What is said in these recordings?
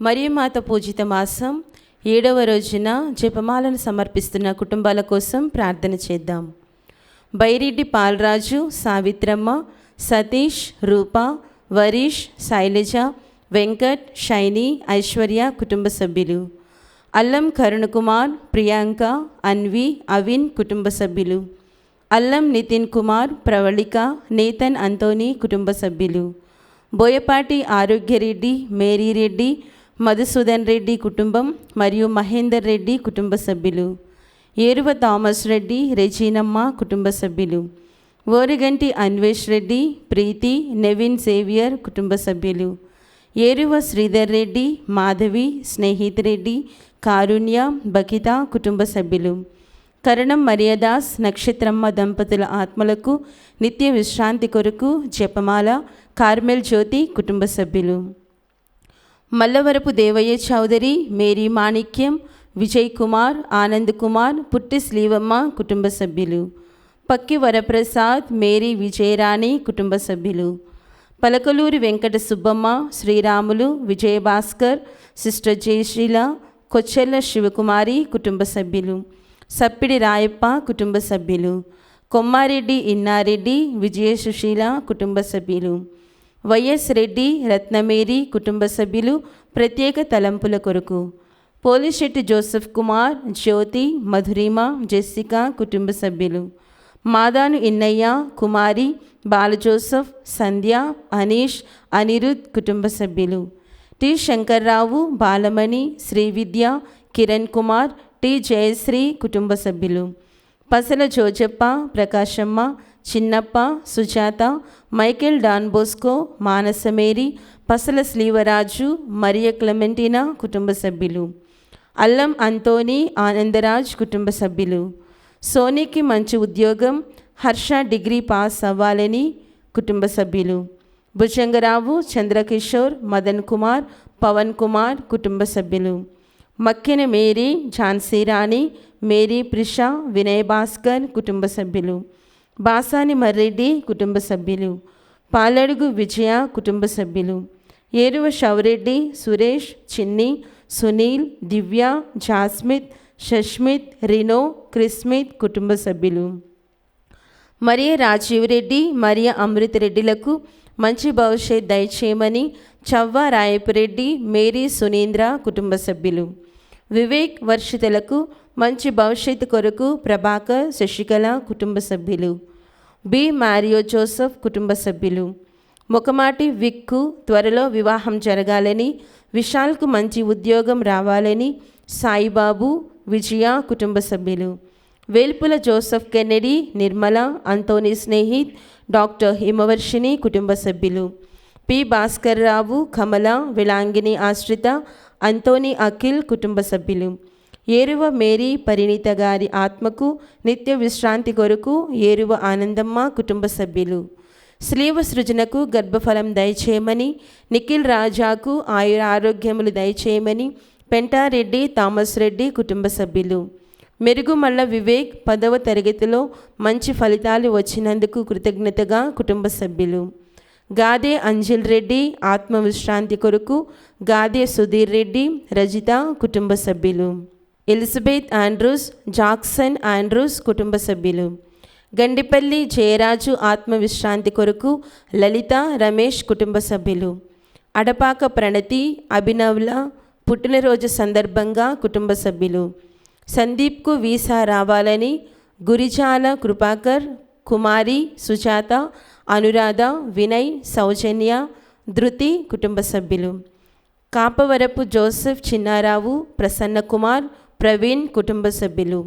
మరియమాత పూజిత మాసం 7వ రోజున జపమాలను సమర్పిస్తున్న కుటుంబాల కోసం ప్రార్థన చేద్దాం. బైరెడ్డి పాలరాజు, సావిత్రమ్మ, సతీష్, రూప, వరీష్, శైలజ, వెంకట్, షైని, ఐశ్వర్య కుటుంబ సభ్యులు. అల్లం కరుణకుమార్, ప్రియాంక, అన్వి, అవిన్ కుటుంబ సభ్యులు. అల్లం నితిన్ కుమార్, ప్రవళిక, నేతన్ అంతోని కుటుంబ సభ్యులు. బోయపాటి ఆరోగ్యరెడ్డి, మేరీరెడ్డి, మధుసూదన్ రెడ్డి కుటుంబం మరియు మహేందర్ రెడ్డి కుటుంబ సభ్యులు. ఏరువ థామస్ రెడ్డి, రెజీనమ్మ కుటుంబ సభ్యులు. ఓరిగంటి అన్వేష్ రెడ్డి, ప్రీతి, నెవిన్ జేవియర్ కుటుంబ సభ్యులు. ఏరువ శ్రీధర్ రెడ్డి, మాధవి, స్నేహిత్ రెడ్డి, కారుణ్య, బకిత కుటుంబ సభ్యులు. కరణం మరియదాస్, నక్షత్రమ్మ దంపతుల ఆత్మలకు నిత్య విశ్రాంతి కొరకు జపమాల, కార్మెల్ జ్యోతి కుటుంబ సభ్యులు. మల్లవరపు దేవయ్య చౌదరి, మేరీ మాణిక్యం, విజయ్ కుమార్, ఆనంద్ కుమార్, పుట్టి శ్రీవమ్మ కుటుంబ సభ్యులు. పక్కి వరప్రసాద్, మేరీ విజయరాణి కుటుంబ సభ్యులు. పలకలూరి వెంకట సుబ్బమ్మ, శ్రీరాములు, విజయభాస్కర్, సిస్టర్ జయశ్రీల, కొచ్చెల్ల శివకుమారి కుటుంబ సభ్యులు. సప్పిడి రాయప్ప కుటుంబ సభ్యులు. కొమ్మారెడ్డి ఇన్నారెడ్డి, విజయ సుశీల కుటుంబ సభ్యులు. వైఎస్ రెడ్డి, రత్నమేరి కుటుంబ సభ్యులు ప్రత్యేక తలంపుల కొరకు. పోలిశెట్టి జోసెఫ్ కుమార్, జ్యోతి, మధురిమ, జెస్సికా కుటుంబ సభ్యులు. మాదాను ఇన్నయ్య, కుమారి, బాలజోసెఫ్, సంధ్య, అనీష్, అనిరుద్ కుటుంబ సభ్యులు. టి శంకర్రావు, బాలమణి, శ్రీవిద్య, కిరణ్ కుమార్, టి జయశ్రీ కుటుంబ సభ్యులు. పసల జోజప్ప, ప్రకాశమ్మ, చిన్నప్ప, సుజాత, మైకేల్ డాన్బోస్కో, మానసమేరి, పసల శ్రీవరాజు, మరియ క్లెమెంటినా కుటుంబ సభ్యులు. అల్లం అంతోని, ఆనందరాజ్ కుటుంబ సభ్యులు. సోనీకి మంచి ఉద్యోగం, హర్ష డిగ్రీ పాస్ అవ్వాలని కుటుంబ సభ్యులు. భుజంగరావు, చంద్రకిషోర్, మదన్ కుమార్, పవన్ కుమార్ కుటుంబ సభ్యులు. మక్కెన మేరీ, ఝాన్సీ రాణి, మేరీ ప్రిష, వినయ్ భాస్కర్ కుటుంబ సభ్యులు. బాసాని మర్రెడ్డి కుటుంబ సభ్యులు. పాలడుగు విజయ కుటుంబ సభ్యులు. ఏరువ షౌరెడ్డి, సురేష్, చిన్ని, సునీల్, దివ్య, జాస్మిత్, షష్మిత్, రినో, క్రిస్మిత్ కుటుంబ సభ్యులు. మరియ రాజీవ్ రెడ్డి, మరియ అమృత్ రెడ్డిలకు మంచి భవిష్యత్ దయచేయమని చవ్వ రాయపురెడ్డి, మేరీ సునీంద్ర కుటుంబ సభ్యులు. వివేక్, వర్షితలకు మంచి భవిష్యత్తు కొరకు ప్రభాకర్, శశికళ కుటుంబ సభ్యులు. బి మారియో జోసెఫ్ కుటుంబ సభ్యులు. మొకమాటి విక్కు త్వరలో వివాహం జరగాలని, విశాల్కు మంచి ఉద్యోగం రావాలని సాయిబాబు, విజయ కుటుంబ సభ్యులు. Velpula Joseph Kennedy, Nirmala, Anthony Snehith, doctor Himavarshini కుటుంబ సభ్యులు. పి భాస్కర్ రావు, కమల, విలాంగిని ఆశ్రిత, అంతోని అఖిల్ కుటుంబ సభ్యులు. ఏరువ మేరీ పరిణీత గారి ఆత్మకు నిత్య విశ్రాంతి కొరకు ఏరువ ఆనందమ్మ కుటుంబ సభ్యులు. శ్రీవ సృజనకు గర్భఫలం దయచేయమని, నిఖిల్ రాజాకు ఆయుర ఆరోగ్యములు దయచేయమని పెంటారెడ్డి, థామస్ రెడ్డి కుటుంబ సభ్యులు. మెరుగుమల్ల వివేక్ 10వ తరగతిలో మంచి ఫలితాలు వచ్చినందుకు కృతజ్ఞతగా కుటుంబ సభ్యులు. గాదే అంజిల్ రెడ్డి ఆత్మ విశ్రాంతి కొరకు గాదే సుధీర్ రెడ్డి, రజిత కుటుంబ సభ్యులు. ఎలిజబెత్ ఆండ్రూస్, జాక్సన్ ఆండ్రూస్ కుటుంబ సభ్యులు. గండిపల్లి జయరాజు ఆత్మ విశ్రాంతి కొరకు లలిత, రమేష్ కుటుంబ సభ్యులు. అడపాక ప్రణతి, అభినవ్ల పుట్టినరోజు సందర్భంగా కుటుంబ సభ్యులు. సందీప్కు వీసా రావాలని గురిజాల కృపాకర్, కుమారి, సుజాత, అనురాధ, వినయ్, సౌజన్య, ధృతి కుటుంబ సభ్యులు. కాపవరపు జోసెఫ్ చిన్నారావు, ప్రసన్న కుమార్, ప్రవీణ్ కుటుంబ సభ్యులు.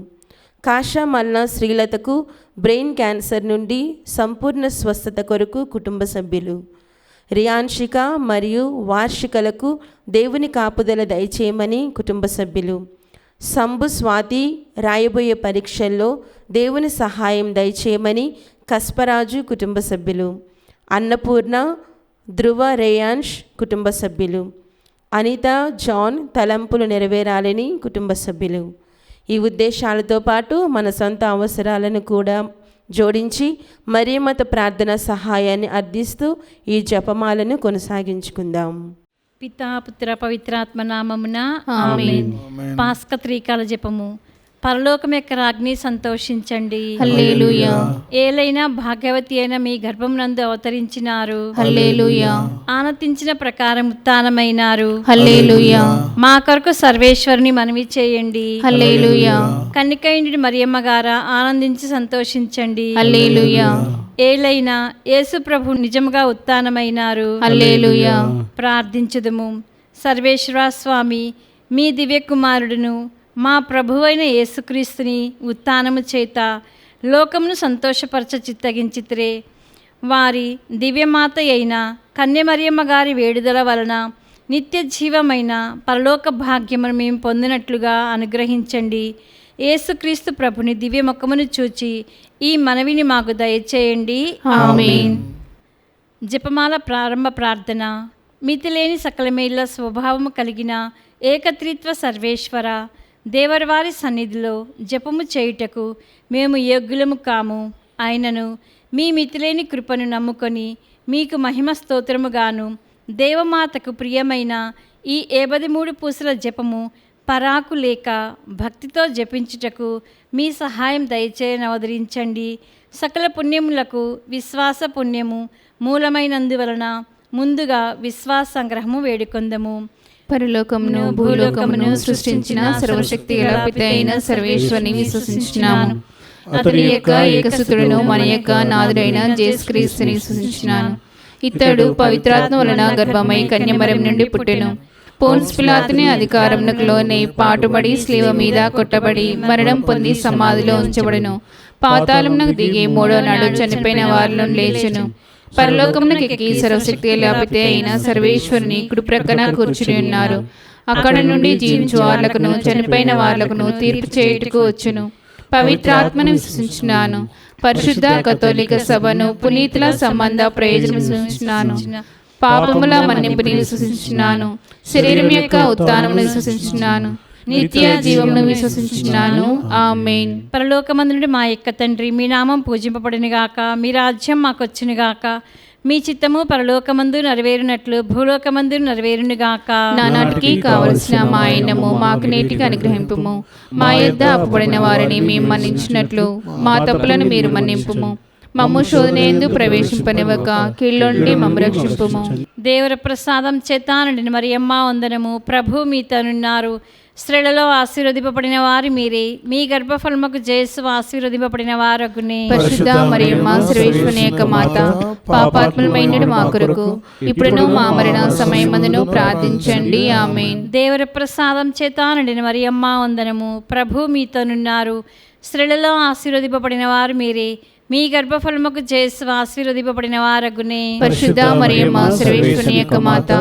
కాషా మల్నా శ్రీలతకు బ్రెయిన్ క్యాన్సర్ నుండి సంపూర్ణ స్వస్థత కొరకు కుటుంబ సభ్యులు. రియాన్షిక మరియు వార్షికలకు దేవుని కాపుదల దయచేయమని కుటుంబ సభ్యులు. సంబు స్వాతి రాయబోయే పరీక్షల్లో దేవుని సహాయం దయచేయమని కస్పరాజు కుటుంబ సభ్యులు. అన్నపూర్ణ, ధ్రువ, రేయాన్ష్ కుటుంబ సభ్యులు. అనిత, జాన్ తలంపులు నెరవేరాలని కుటుంబ సభ్యులు. ఈ ఉద్దేశాలతో పాటు మన సొంత అవసరాలను కూడా జోడించి మరియమాత ప్రార్థన సహాయాన్ని అర్థిస్తూ ఈ జపమాలను కొనసాగించుకుందాం. పితా పుత్ర పవిత్రాత్మ నామమున ఆమేన్. పాస్క త్రికాల జపము. పరలోకం యొక్క రాజ్ఞి సంతోషించండి. హల్లెలూయా. ఏలైనా భాగ్యవతి అయిన మీ గర్భమునందు అవతరించినారు. హల్లెలూయా. ఆనతించిన ప్రకారం ఉత్థానమైనారు. హల్లెలూయా. మా కొరకు సర్వేశ్వరుని మనవి చేయండి. హల్లెలూయా. కన్నికైండి మరియమ్మ గారా ఆనందించి సంతోషించండి. హల్లెలూయా. ఏలైనా యేసు ప్రభు నిజముగా ఉత్థానమైనారు. హల్లెలూయా. ప్రార్థించుదుము. సర్వేశ్వర స్వామి, మీ దివ్య కుమారుడును మా ప్రభువైన యేసుక్రీస్తుని ఉత్థానము చేత లోకమును సంతోషపరచ చిత్తగించితిరే. వారి దివ్యమాత అయిన కన్యమరియమ్మ గారి వేడుదల వలన నిత్య జీవమైన పరలోక భాగ్యమును మేము పొందినట్లుగా అనుగ్రహించండి. యేసుక్రీస్తు ప్రభుని దివ్యముఖమును చూచి ఈ మనవిని మాకు దయచేయండి. ఆమేన్. జపమాల ప్రారంభ ప్రార్థన. మితిలేని సకలమేళ్ల స్వభావము కలిగిన ఏకత్రిత్వ సర్వేశ్వర, దేవరవారి సన్నిధిలో జపము చేయుటకు మేము యోగ్యులము కాము. ఆయనను మీ మితిలేని కృపను నమ్ముకొని మీకు మహిమ స్తోత్రముగాను దేవమాతకు ప్రియమైన ఈ 53 పూసల జపము పరాకు లేక భక్తితో జపించుటకు మీ సహాయం దయచేయనవదరించండి. సకల పుణ్యములకు విశ్వాస పుణ్యము మూలమైనందువలన ముందుగా విశ్వాస సంగ్రహము వేడుకొందము. పరలోకమును భూలోకమును సృష్టించిన సర్వశక్తి గల పిత అయిన సర్వేశ్వరుని విశ్వసించున్నాను. అతని యొక్క ఏకసుతుడును మన యొక్క నాథుడైన యేసుక్రీస్తుని విశ్వసించున్నాను. ఇతడు పవిత్రాత్మ వలన గర్భమై కన్యమరం నుండి పుట్టెను. పోన్స్ పిలాతుని అధికారమునకు లోనై పాటుబడి స్లీవ మీద కొట్టబడి మరణం పొంది సమాధిలో ఉంచబడెను. పాతాళమునకు దిగి 3వ నాడు చనిపోయిన వారిలో లేచెను. పరలోకమునకు ఎక్కి సర్వశక్తి వ్యాపితే అయిన సర్వేశ్వరుని కుడి ప్రక్కన కూర్చుని ఉన్నారు. అక్కడ నుండి జీవించు వార్లకును చనిపోయిన వార్లకును తీర్పు చేయుటకు వచ్చును. పవిత్రాత్మను విశ్వసించున్నాను. పరిశుద్ధ కథోలిక సభను పునీతుల సంబంధ ప్రయోజనం విశ్వసించున్నాను. పాపముల మన్నింపుని విశ్వసించున్నాను. శరీరం యొక్క ఉత్థానమును విశ్వసించున్నాను. నిత్య జీవమును విశ్వసించున్నాను. ఆమేన్. పరలోకమందునుడి మా యొక్క తండ్రి, మీ నామం పూజింపబడినగాక, మీ రాజ్యం మాకొచ్చునుగాక, మీ చిత్తము పరలోకమందు నెరవేరునట్లు భూలోకమందు నెరవేరునుగాక. నానాటికి కావలసిన మా అన్నము మాకు నేటికి అనుగ్రహింపుము. మా యొద్ద అప్పుబడిన వారిని మేము మన్నించినట్లు మా తప్పులను మీరు మన్నింపుము. మమ్ము శోధనయందు ప్రవేశింపనివ్వక కీళ్ళొండి మమ్ము రక్షింపుము. దేవర ప్రసాదం చేతానండి మరియమ్మ వందనము. ప్రభు మీతోనున్నారు. స్త్రీలలో ఆశీర్వదింపబడిన వారు మీరే. మీ గర్భఫలముకు జేసు ఆశీర్వదింపబడిన వారగునే. పరిశుద్ధ మరియమ్మ సర్వేశ్వరుని యొక్క మాత, పాపాత్ములమైనడు మా కొరకు ఇప్పుడును మా మరణ సమయమందును ప్రార్థించండి. ఆమేన్. దేవర ప్రసాదం చేతానండి మరియమ్మ వందనము. ప్రభు మీతోనున్నారు. స్త్రీలలో ఆశీర్వదింపబడిన వారు మీరే. మీ గర్భఫలముకు జేసు ఆశీర్వదింపబడిన వారగునే. పరిశుద్ధ మరియమ్మ సర్వేశ్వరుని యొక్క మాత,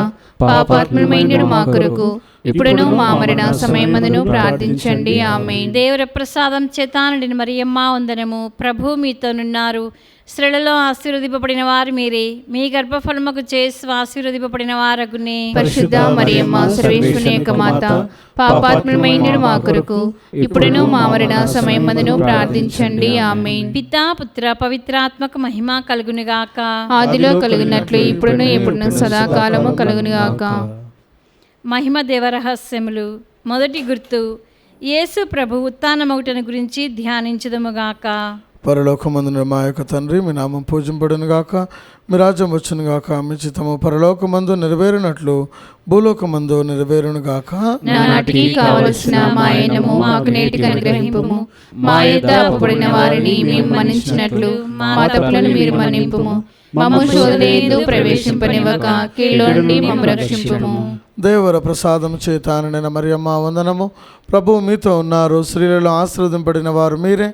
పాపాత్ములమైనడు మా కొరకు ఇప్పుడును మా మరణ సమయమందును ప్రార్థించండి. ఆమేన్. దేవర ప్రసాదం చేతానండి మరియమ్మ వందనము. ప్రభు మీతోనున్నారు. స్త్రీలలో ఆశీర్వదింపబడిన వారు మీరే. మీ గర్భఫలముకు జేసు ఆశీర్వదింపబడిన వారగునే. పరిశుద్ధ మరియమ్మ సర్వేశ్వరుని యొక్క మాత, పాపాత్ములమైనడు మా కొరకు ఇప్పుడును మా మరణ సమయమందును ప్రార్థించండి. ఆమేన్. పితా పుత్ర పవిత్రాత్మకు మహిమ కలుగునుగాక. ఆదిలో కలుగునట్లు ఇప్పుడును ఎప్పుడును సదాకాలము కలుగునుగాక. మహిమ దేవరహస్యములు. మొదటి గుర్తు, యేసు ప్రభు ఉత్థానమగుటను గురించి ధ్యానించుదముగాక. పరలోకమందున మా యొక్క తండ్రి, మీ నామం పూజింపబడును గాక, మీ రాజ్యం వచ్చును గాక, మీ చిత్తము పరలోకమందు నెరవేరునట్లు భూలోకమందు నెరవేరును గాక. నానాటికి కావలసిన మా అన్నము మాకు నేటికి అనుగ్రహింపుము. మా యొద్ద అప్పుబడిన వారిని మేము మన్నించినట్లు మా తప్పులను మీరు మన్నింపుము. మమ్ము శోధనయందు ప్రవేశింపనివ్వక కీళ్ళొండి మమ్ము రక్షింపుము. దేవర ప్రసాదం చేతానైన మరియమ్మ వందనము. ప్రభువు మీతో ఉన్నారు. స్త్రీలలో ఆశీర్వదింపబడిన వారు మీరే.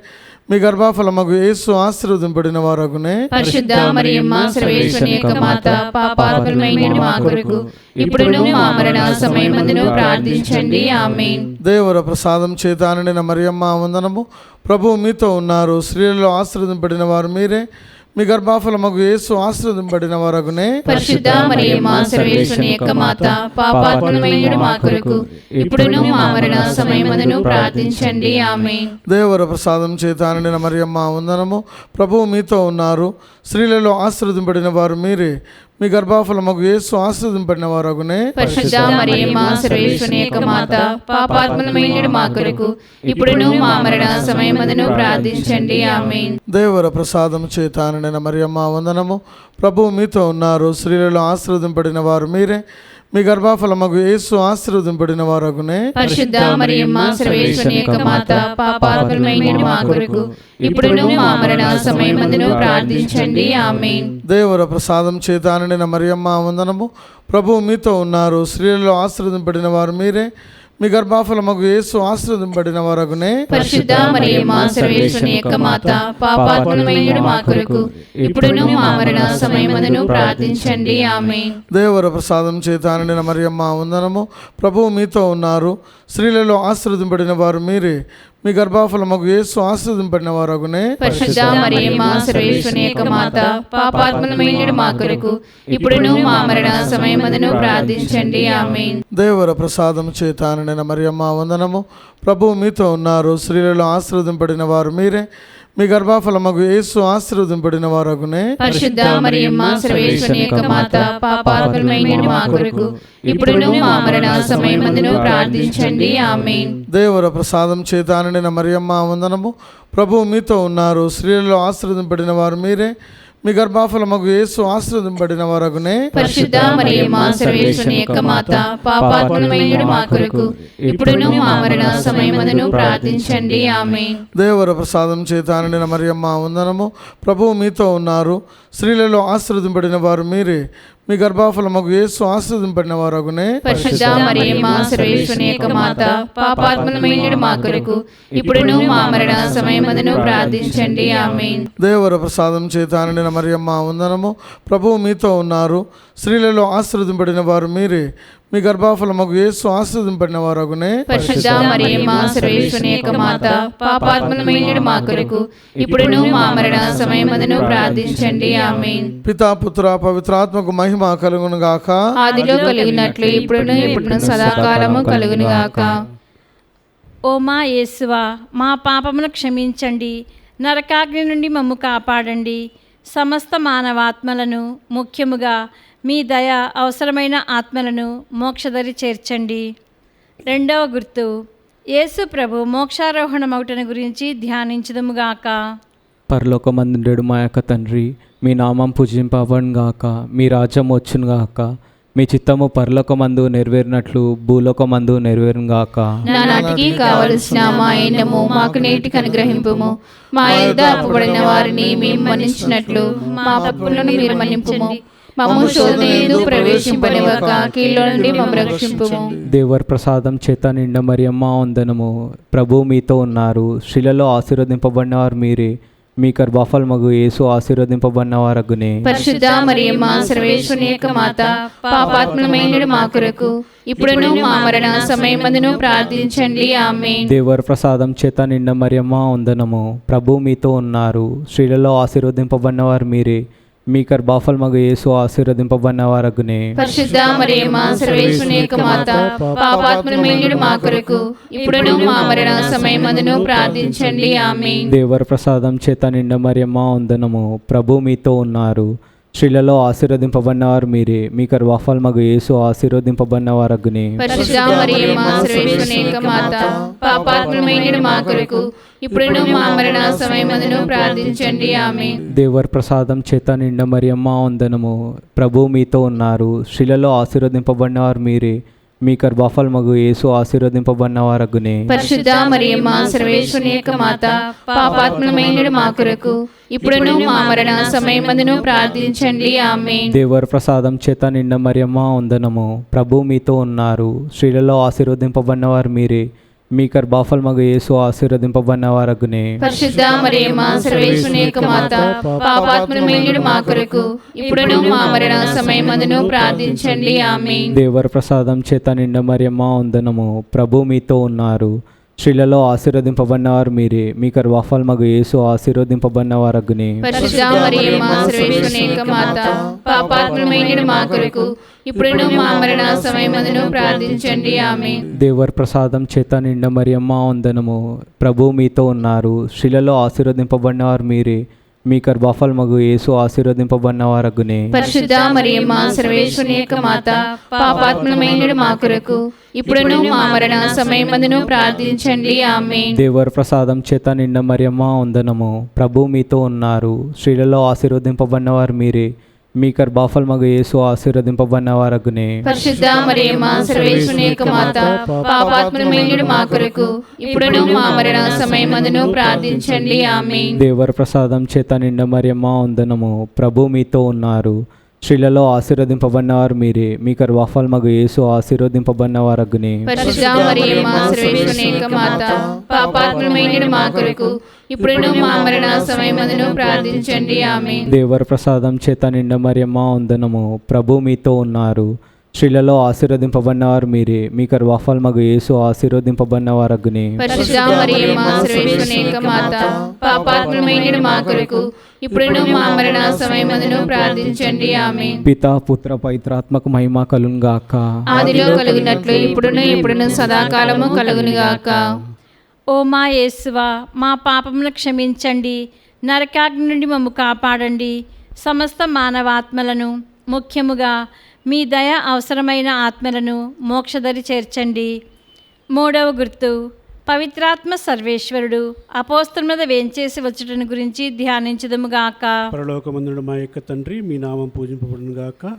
మీ గర్భఫలమగు యేసు ఆశీర్వదింపబడిన వారగునే. పరిశుద్ధ మరియమ్మ సర్వేశ్వరుని యొక్క మాత, పాపాత్ములమైనడు మా కొరకు ఇప్పుడును మా మరణ సమయమందును ప్రార్థించండి. ఆమేన్. దేవర ప్రసాదం చేతానైన మరియమ్మ వందనము. ప్రభువు మీతో ఉన్నారు. స్త్రీలలో ఆశీర్వదింపబడిన వారు మీరే. మీ గర్భఫలమగు యేసు ఆశీర్వదింపబడిన వారగునే. పరిశుద్ధ మరియమ్మ సర్వేశ్వరుని యొక్క మాత, పాపాత్ములమైనడు మా కొరకు ఇప్పుడును మా మరణ సమయమందును ప్రార్థించండి. ఆమేన్. దేవర ప్రసాదం చేతానైన మరియమ్మ వందనము. ప్రభువు మీతో ఉన్నారు. స్త్రీలలో ఆశీర్వదింపబడిన వారు మీరే. మీ గర్భఫలమగు యేసు ఆశీర్వదింపబడిన వారగునే. పరిశుద్ధ మరియమ్మ సర్వేశ్వరుని యొక్క మాత, పాపాత్ములమైన మా కొరకు ఇప్పుడును మా మరణ సమయమందును ప్రార్థించండి. ఆమేన్. దేవర ప్రసాదం చేత నిండిన మరియమ్మ వందనము. ప్రభువు మీతో ఉన్నారు. స్త్రీలలో ఆశీర్వదింపబడిన వారు మీరే. మీ గర్భఫలమగు యేసు ఆశీర్వదింపబడిన వారగునే. పరిశుద్ధ మరియమ్మ సర్వేశ్వరుని యొక్క మాత, పాపాత్ములమైన మా కొరకు ఇప్పుడును మా మరణ సమయమందును ప్రార్థించండి. ఆమేన్. దేవర ప్రసాదం చేత నిండిన మరియమ్మ వందనము. ప్రభువు మీతో ఉన్నారు. స్త్రీలలో ఆశీర్వదింపబడిన వారు మీరే. మీ గర్భఫలమగు యేసు ఆశీర్వదింపబడిన వారగునే. పరిశుద్ధ మరియమ్మ సర్వేశ్వరుని యొక్క మాత, పాపాత్ములమైన మా కొరకు ఇప్పుడును మా మరణ సమయమందును ప్రార్థించండి. ఆమేన్. దేవర ప్రసాదం చేత నిండిన మరియమ్మ వందనము. ప్రభువు మీతో ఉన్నారు. స్త్రీలలో ఆశీర్వదింపబడిన వారు మీరే. మీ గర్భఫలమగు యేసు ఆశీర్వదింపబడిన వారగునే. పరిశుద్ధ మరియమ్మ సర్వేశ్వరుని యొక్క మాత, పాపాత్ములమైన మా కొరకు ఇప్పుడును మా మరణ సమయమందును ప్రార్థించండి. ఆమేన్. దేవర ప్రసాదం చేత నిండిన మరియమ్మ వందనము. ప్రభువు మీతో ఉన్నారు. స్త్రీలలో ఆశీర్వదింపబడిన వారు మీరే. మీ గర్భఫలమగు యేసు ఆశీర్వదింపబడిన వారగునే. పరిశుద్ధ మరియమ్మ సర్వేశ్వరుని యొక్క మాత, పాపాత్ములమైన మా కొరకు ఇప్పుడును మా మరణ సమయమందును ప్రార్థించండి. ఆమేన్. దేవర ప్రసాదం చేత నిండిన మరియమ్మ వందనము. ప్రభువు మీతో ఉన్నారు. స్త్రీలలో ఆశీర్వదింపబడిన వారు మీరే. మీ గర్భఫలమగు యేసు ఆశీర్వదింపబడిన వారగునే. పరిశుద్ధ మరియమ్మ సర్వేశ్వరుని యొక్క మాత, పాపాత్ములమైన మా కొరకు ఇప్పుడును మా మరణ సమయమందును ప్రార్థించండి. ఆమేన్. దేవర ప్రసాదం చేత నిండిన మరియమ్మ వందనము. ప్రభువు మీతో ఉన్నారు. స్త్రీలలో ఆశీర్వదింపబడిన వారు మీరే. మీ గర్భఫలమగు యేసు ఆశీర్వదింపబడిన వారగునే. పరిశుద్ధ మరియమ్మ సర్వేశ్వరుని యొక్క మాత, పాపాత్ములమైన మా కొరకు ఇప్పుడును మా మరణ సమయమందును ప్రార్థించండి. ఆమేన్. దేవర ప్రసాదం చేత నిండిన మరియమ్మ వందనము. ప్రభువు మీతో ఉన్నారు. స్త్రీలలో ఆశీర్వదింపబడిన వారు మీరే. మీ గర్భఫలమగు యేసు ఆశీర్వదింపబడిన వారగునే. పరిశుద్ధ మరియమ్మ సర్వేశ్వరుని యొక్క మాత, పాపాత్ములమైన మా కొరకు ఇప్పుడును మా మరణ సమయమందును ప్రార్థించండి. ఆమేన్. పితా పుత్ర పవిత్రాత్మకు మహిమ కలుగును గాక. ఆదిలో కలిగినట్లు ఇప్పుడును సదాకాలము కలుగును గాక. ఓ మా యేసువా, మా పాపమును క్షమించండి, నరకాగ్ని నుండి మమ్ము కాపాడండి, సమస్త మానవాత్మలను, ముఖ్యముగా మీ దయ అవసరమైన ఆత్మలను మోక్షదరి చేర్చండి. రెండవ గుర్తు, యేసు ప్రభు మోక్షారోహణమౌటను గురించి ధ్యానించుదుముగాక. పరలోకమందుండెడు మా యొక్క తండ్రి, మీ నామం పూజింపబడును గాక. మీ రాజ్యం వచ్చును గాక. మీ చిత్తము పరలోకమందు నెరవేరినట్లు భూలోకమందు నెరవేరును గాక. నానాటికి కావలసిన మా అన్నము మాకు నేటికి అనుగ్రహింపుము. మా యొద్ద అప్పుబడిన వారిని మేము మన్నించినట్లు మా తప్పులను మీరు మన్నింపుము. మమ్ము శోధనయందు ప్రవేశింపనివ్వక కీళ్ళ నుండి మమ్ము రక్షింపుము. దేవర ప్రసాదం చేత నిండిన మరియమ్మ వందనము. ప్రభువు మీతో ఉన్నారు. స్త్రీలలో ఆశీర్వదింపబడిన వారు మీరే. మీ గర్భఫలమగు యేసు ఆశీర్వదింపబడిన వారగునే. పరిశుద్ధ మరియమ్మ సర్వేశ్వరుని యొక్క మాత, పాపాత్ములమైన మా కొరకు ఇప్పుడును మా మరణ సమయమందును ప్రార్థించండి. ఆమేన్. దేవర ప్రసాదం చేత నిండిన మరియమ్మ వందనము. ప్రభువు మీతో ఉన్నారు. స్త్రీలలో ఆశీర్వదింపబడిన వారు మీరే. మీ గర్భఫలమగు యేసు ఆశీర్వదింపబడిన వారగునే. పరిశుద్ధ మరియమ్మ సర్వేశ్వరుని యొక్క మాత, పాపాత్ములమైన మా కొరకు ఇప్పుడును మా మరణ సమయమందును ప్రార్థించండి. ఆమేన్. దేవర ప్రసాదం చేత నిండిన మరియమ్మ వందనము. ప్రభువు మీతో ఉన్నారు. స్త్రీలలో ఆశీర్వదింపబడిన వారు మీరే. మీ గర్భఫలమగు యేసు ఆశీర్వదింపబడిన వారగునే. పరిశుద్ధ మరియమ్మ సర్వేశ్వరుని యొక్క మాత, పాపాత్ములమైన మా కొరకు ఇప్పుడును మా మరణ సమయమందును ప్రార్థించండి. ఆమేన్. దేవర ప్రసాదం చేత నిండిన మరియమ్మ వందనము. ప్రభువు మీతో ఉన్నారు. స్త్రీలలో ఆశీర్వదింపబడిన వారు మీరే. మీ గర్భఫలమగు యేసు ఆశీర్వదింపబడిన వారగునే. పరిశుద్ధ మరియమ్మ సర్వేశ్వరుని యొక్క మాత, పాపాత్ములమైన మా కొరకు ఇప్పుడును మా మరణ సమయమందును ప్రార్థించండి. ఆమేన్. దేవర ప్రసాదం చేత నిండిన మరియమ్మ వందనము. ప్రభువు మీతో ఉన్నారు. స్త్రీలలో ఆశీర్వదింపబడిన వారు మీరే. మీ గర్భఫలమగు యేసు ఆశీర్వదింపబడిన వారగునే. పరిశుద్ధ మరియమ్మ సర్వేశ్వరుని యొక్క మాత, పాపాత్ములమైన మా కొరకు ఇప్పుడును మా మరణ సమయమందును ప్రార్థించండి. ఆమేన్. దేవర ప్రసాదం చేత నిండిన మరియమ్మ వందనము. ప్రభువు మీతో ఉన్నారు. స్త్రీలలో ఆశీర్వదింపబడిన వారు మీరే. మీ గర్భఫలమగు యేసు ఆశీర్వదింపబడిన వారగునే. పరిశుద్ధ మరియమ్మ సర్వేశ్వరుని యొక్క మాత, పాపాత్ములమైన మా కొరకు ఇప్పుడును మా మరణ సమయమందును ప్రార్థించండి. ఆమేన్. దేవర ప్రసాదం చేత నిండిన మరియమ్మ వందనము. ప్రభువు మీతో ఉన్నారు. స్త్రీలలో ఆశీర్వదింపబడిన వారు మీరే. మీ గర్భఫలమగు యేసు ఆశీర్వదింపబడిన వారగునే. పరిశుద్ధ మరియమ్మ సర్వేశ్వరుని యొక్క మాత, పాపాత్ములమైన మా కొరకు ఇప్పుడును మా మరణ సమయమందును ప్రార్థించండి. ఆమేన్. దేవర ప్రసాదం చేత నిండ మరియమ్మ వందనము. ప్రభు మీతో ఉన్నారు. స్త్రీలలో ఆశీర్వదింపబడిన వారు మీరే. మీ గర్భఫలమగు యేసు ఆశీర్వదింపబడిన వారగునే. పరిశుద్ధ మరియమ్మ సర్వేశ్వరుని యొక్క మాత, పాపాత్ములమైన మా కొరకు ఇప్పుడును మా మరణ సమయమందును ప్రార్థించండి. ఆమేన్. దేవర ప్రసాదం చేత నిండ మరియమ్మ వందనము. ప్రభు మీతో ఉన్నారు. స్త్రీలలో ఆశీర్వదింపబడిన వారు మీరే. మీ గర్భఫలమగు యేసు ఆశీర్వదింపబడిన వారగునే. పరిశుద్ధ మరియమ్మ సర్వేశ్వరుని యొక్క మాత, పాపాత్ములమైన మా కొరకు ఇప్పుడును మా మరణ సమయమందును ప్రార్థించండి. ఆమేన్. దేవర ప్రసాదం చేత నిండ మరియమ్మ వందనము. ప్రభు మీతో ఉన్నారు. స్త్రీలలో ఆశీర్వదింపబడిన వారు మీరే. మీ గర్భఫలమగు యేసు ఆశీర్వదింపబడిన వారగునే. పరిశుద్ధ మరియమ్మ సర్వేశ్వరుని యొక్క మాత, పాపాత్ములమైన మా కొరకు ఇప్పుడును మా మరణ సమయమందును ప్రార్థించండి. ఆమేన్. పితా పుత్ర పవిత్రాత్మకు మహిమ కలుగును గాక. ఆదిలో కలుగునట్లు ఇప్పుడును ఎప్పుడును సదాకాలము కలుగును గాక. ఓ మా యేసువా, మా పాపములను క్షమించండి, నరకాగ్ని నుండి మమ్ము కాపాడండి, సమస్త మానవాత్మలను, ముఖ్యముగా మీ దయ అవసరమైన ఆత్మలను మోక్షదరి చేర్చండి. మూడవ గుర్తు, పవిత్రాత్మ సర్వేశ్వరుడు అపోస్తలుల మీద వేంచేసి వచ్చుటను గురించి ధ్యానించుదుముగాక. పరలోకమందుడు మా యొక్క తండ్రి, మీ నామం పూజింపబడును గాక.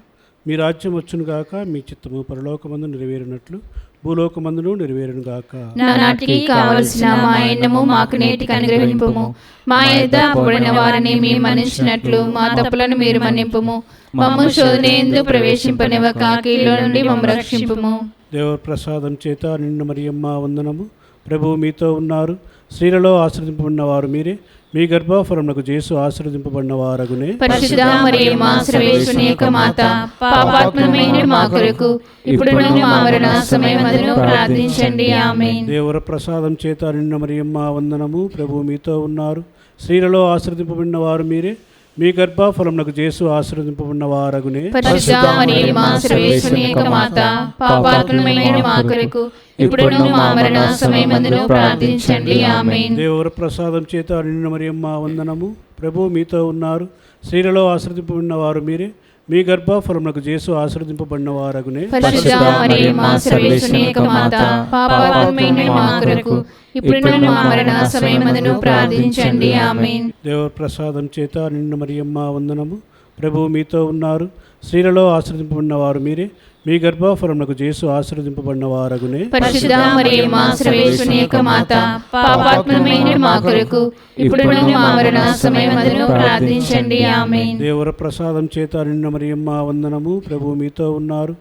మీ రాజ్యం వచ్చును గాక. మీ చిత్తము పరలోకమందు నెరవేరినట్లు భూలోకమందును నెరవేరును గాక. నానాటికి కావలసిన మా అన్నము మాకు నేటికి అనుగ్రహింపుము. మా యొద్ద అప్పుడైన వారిని మేము మన్నించినట్లు మా తప్పులను మీరు మన్నింపుము. మమ్ము శోధనయందు ప్రవేశింపనివ్వక కీడులో నుండి మమ్ము రక్షింపుము. దేవర ప్రసాదం చేత నిండు మరియమ్మ వందనము. ప్రభువు మీతో ఉన్నారు. స్త్రీలలో ఆశీర్వదింపబడిన వారు మీరే. మీ గర్భఫలమునకు యేసు ఆశీర్వదింపబడిన వారగునే. పరిశుద్ధ మరియమ్మ సర్వేశ్వరుని యొక్క మాత, పాపాత్ములమైన మా కొరకు ఇప్పుడును మా మరణ సమయమందును ప్రార్థించండి. ఆమేన్. దేవర ప్రసాదం చేత నిండు మరియమ్మ వందనము. ప్రభువు మీతో ఉన్నారు. స్త్రీలలో ఆశీర్వదింపబడిన వారు మీరే. మీ గర్భఫలమునకు యేసు ఆశీర్వదింపబడిన వారగునే. పరిశుద్ధ మరియమ్మ సర్వేశ్వరుని యొక్క మాత, పాపాత్ములమైన మా కొరకు ఇప్పుడును మా మరణ సమయమందును ప్రార్థించండి. ఆమేన్. దేవర ప్రసాదం చేత నిండు మరియమ్మ వందనము. ప్రభువు మీతో ఉన్నారు. స్త్రీలలో ఆశీర్వదింపబడిన వారు మీరే. మీ గర్భఫలమునకు యేసు ఆశీర్వదింపబడిన వారగునే. పరిశుద్ధ మరియమ్మ సర్వేశ్వరుని యొక్క మాత, పాపాత్ములమైన మా కొరకు ఇప్పుడును మా మరణ సమయమందును ప్రార్థించండి. ఆమేన్. దేవర ప్రసాదం చేత నిండు మరియమ్మ వందనము. ప్రభువు మీతో ఉన్నారు. స్త్రీలలో ఆశీర్వదింపబడిన వారు మీరే. మీ గర్భఫలమునకు యేసు ఆశీర్వదింపబడిన వారగునే. పరిశుద్ధ మరియమ్మ సర్వేశ్వరుని యొక్క మాత, పాపాత్ములమైన మా కొరకు ఇప్పుడును మా మరణ సమయమందును ప్రార్థించండి. ఆమేన్. దేవర ప్రసాదం చేత నిండు మరియమ్మ వందనము. ప్రభువు మీతో ఉన్నారు.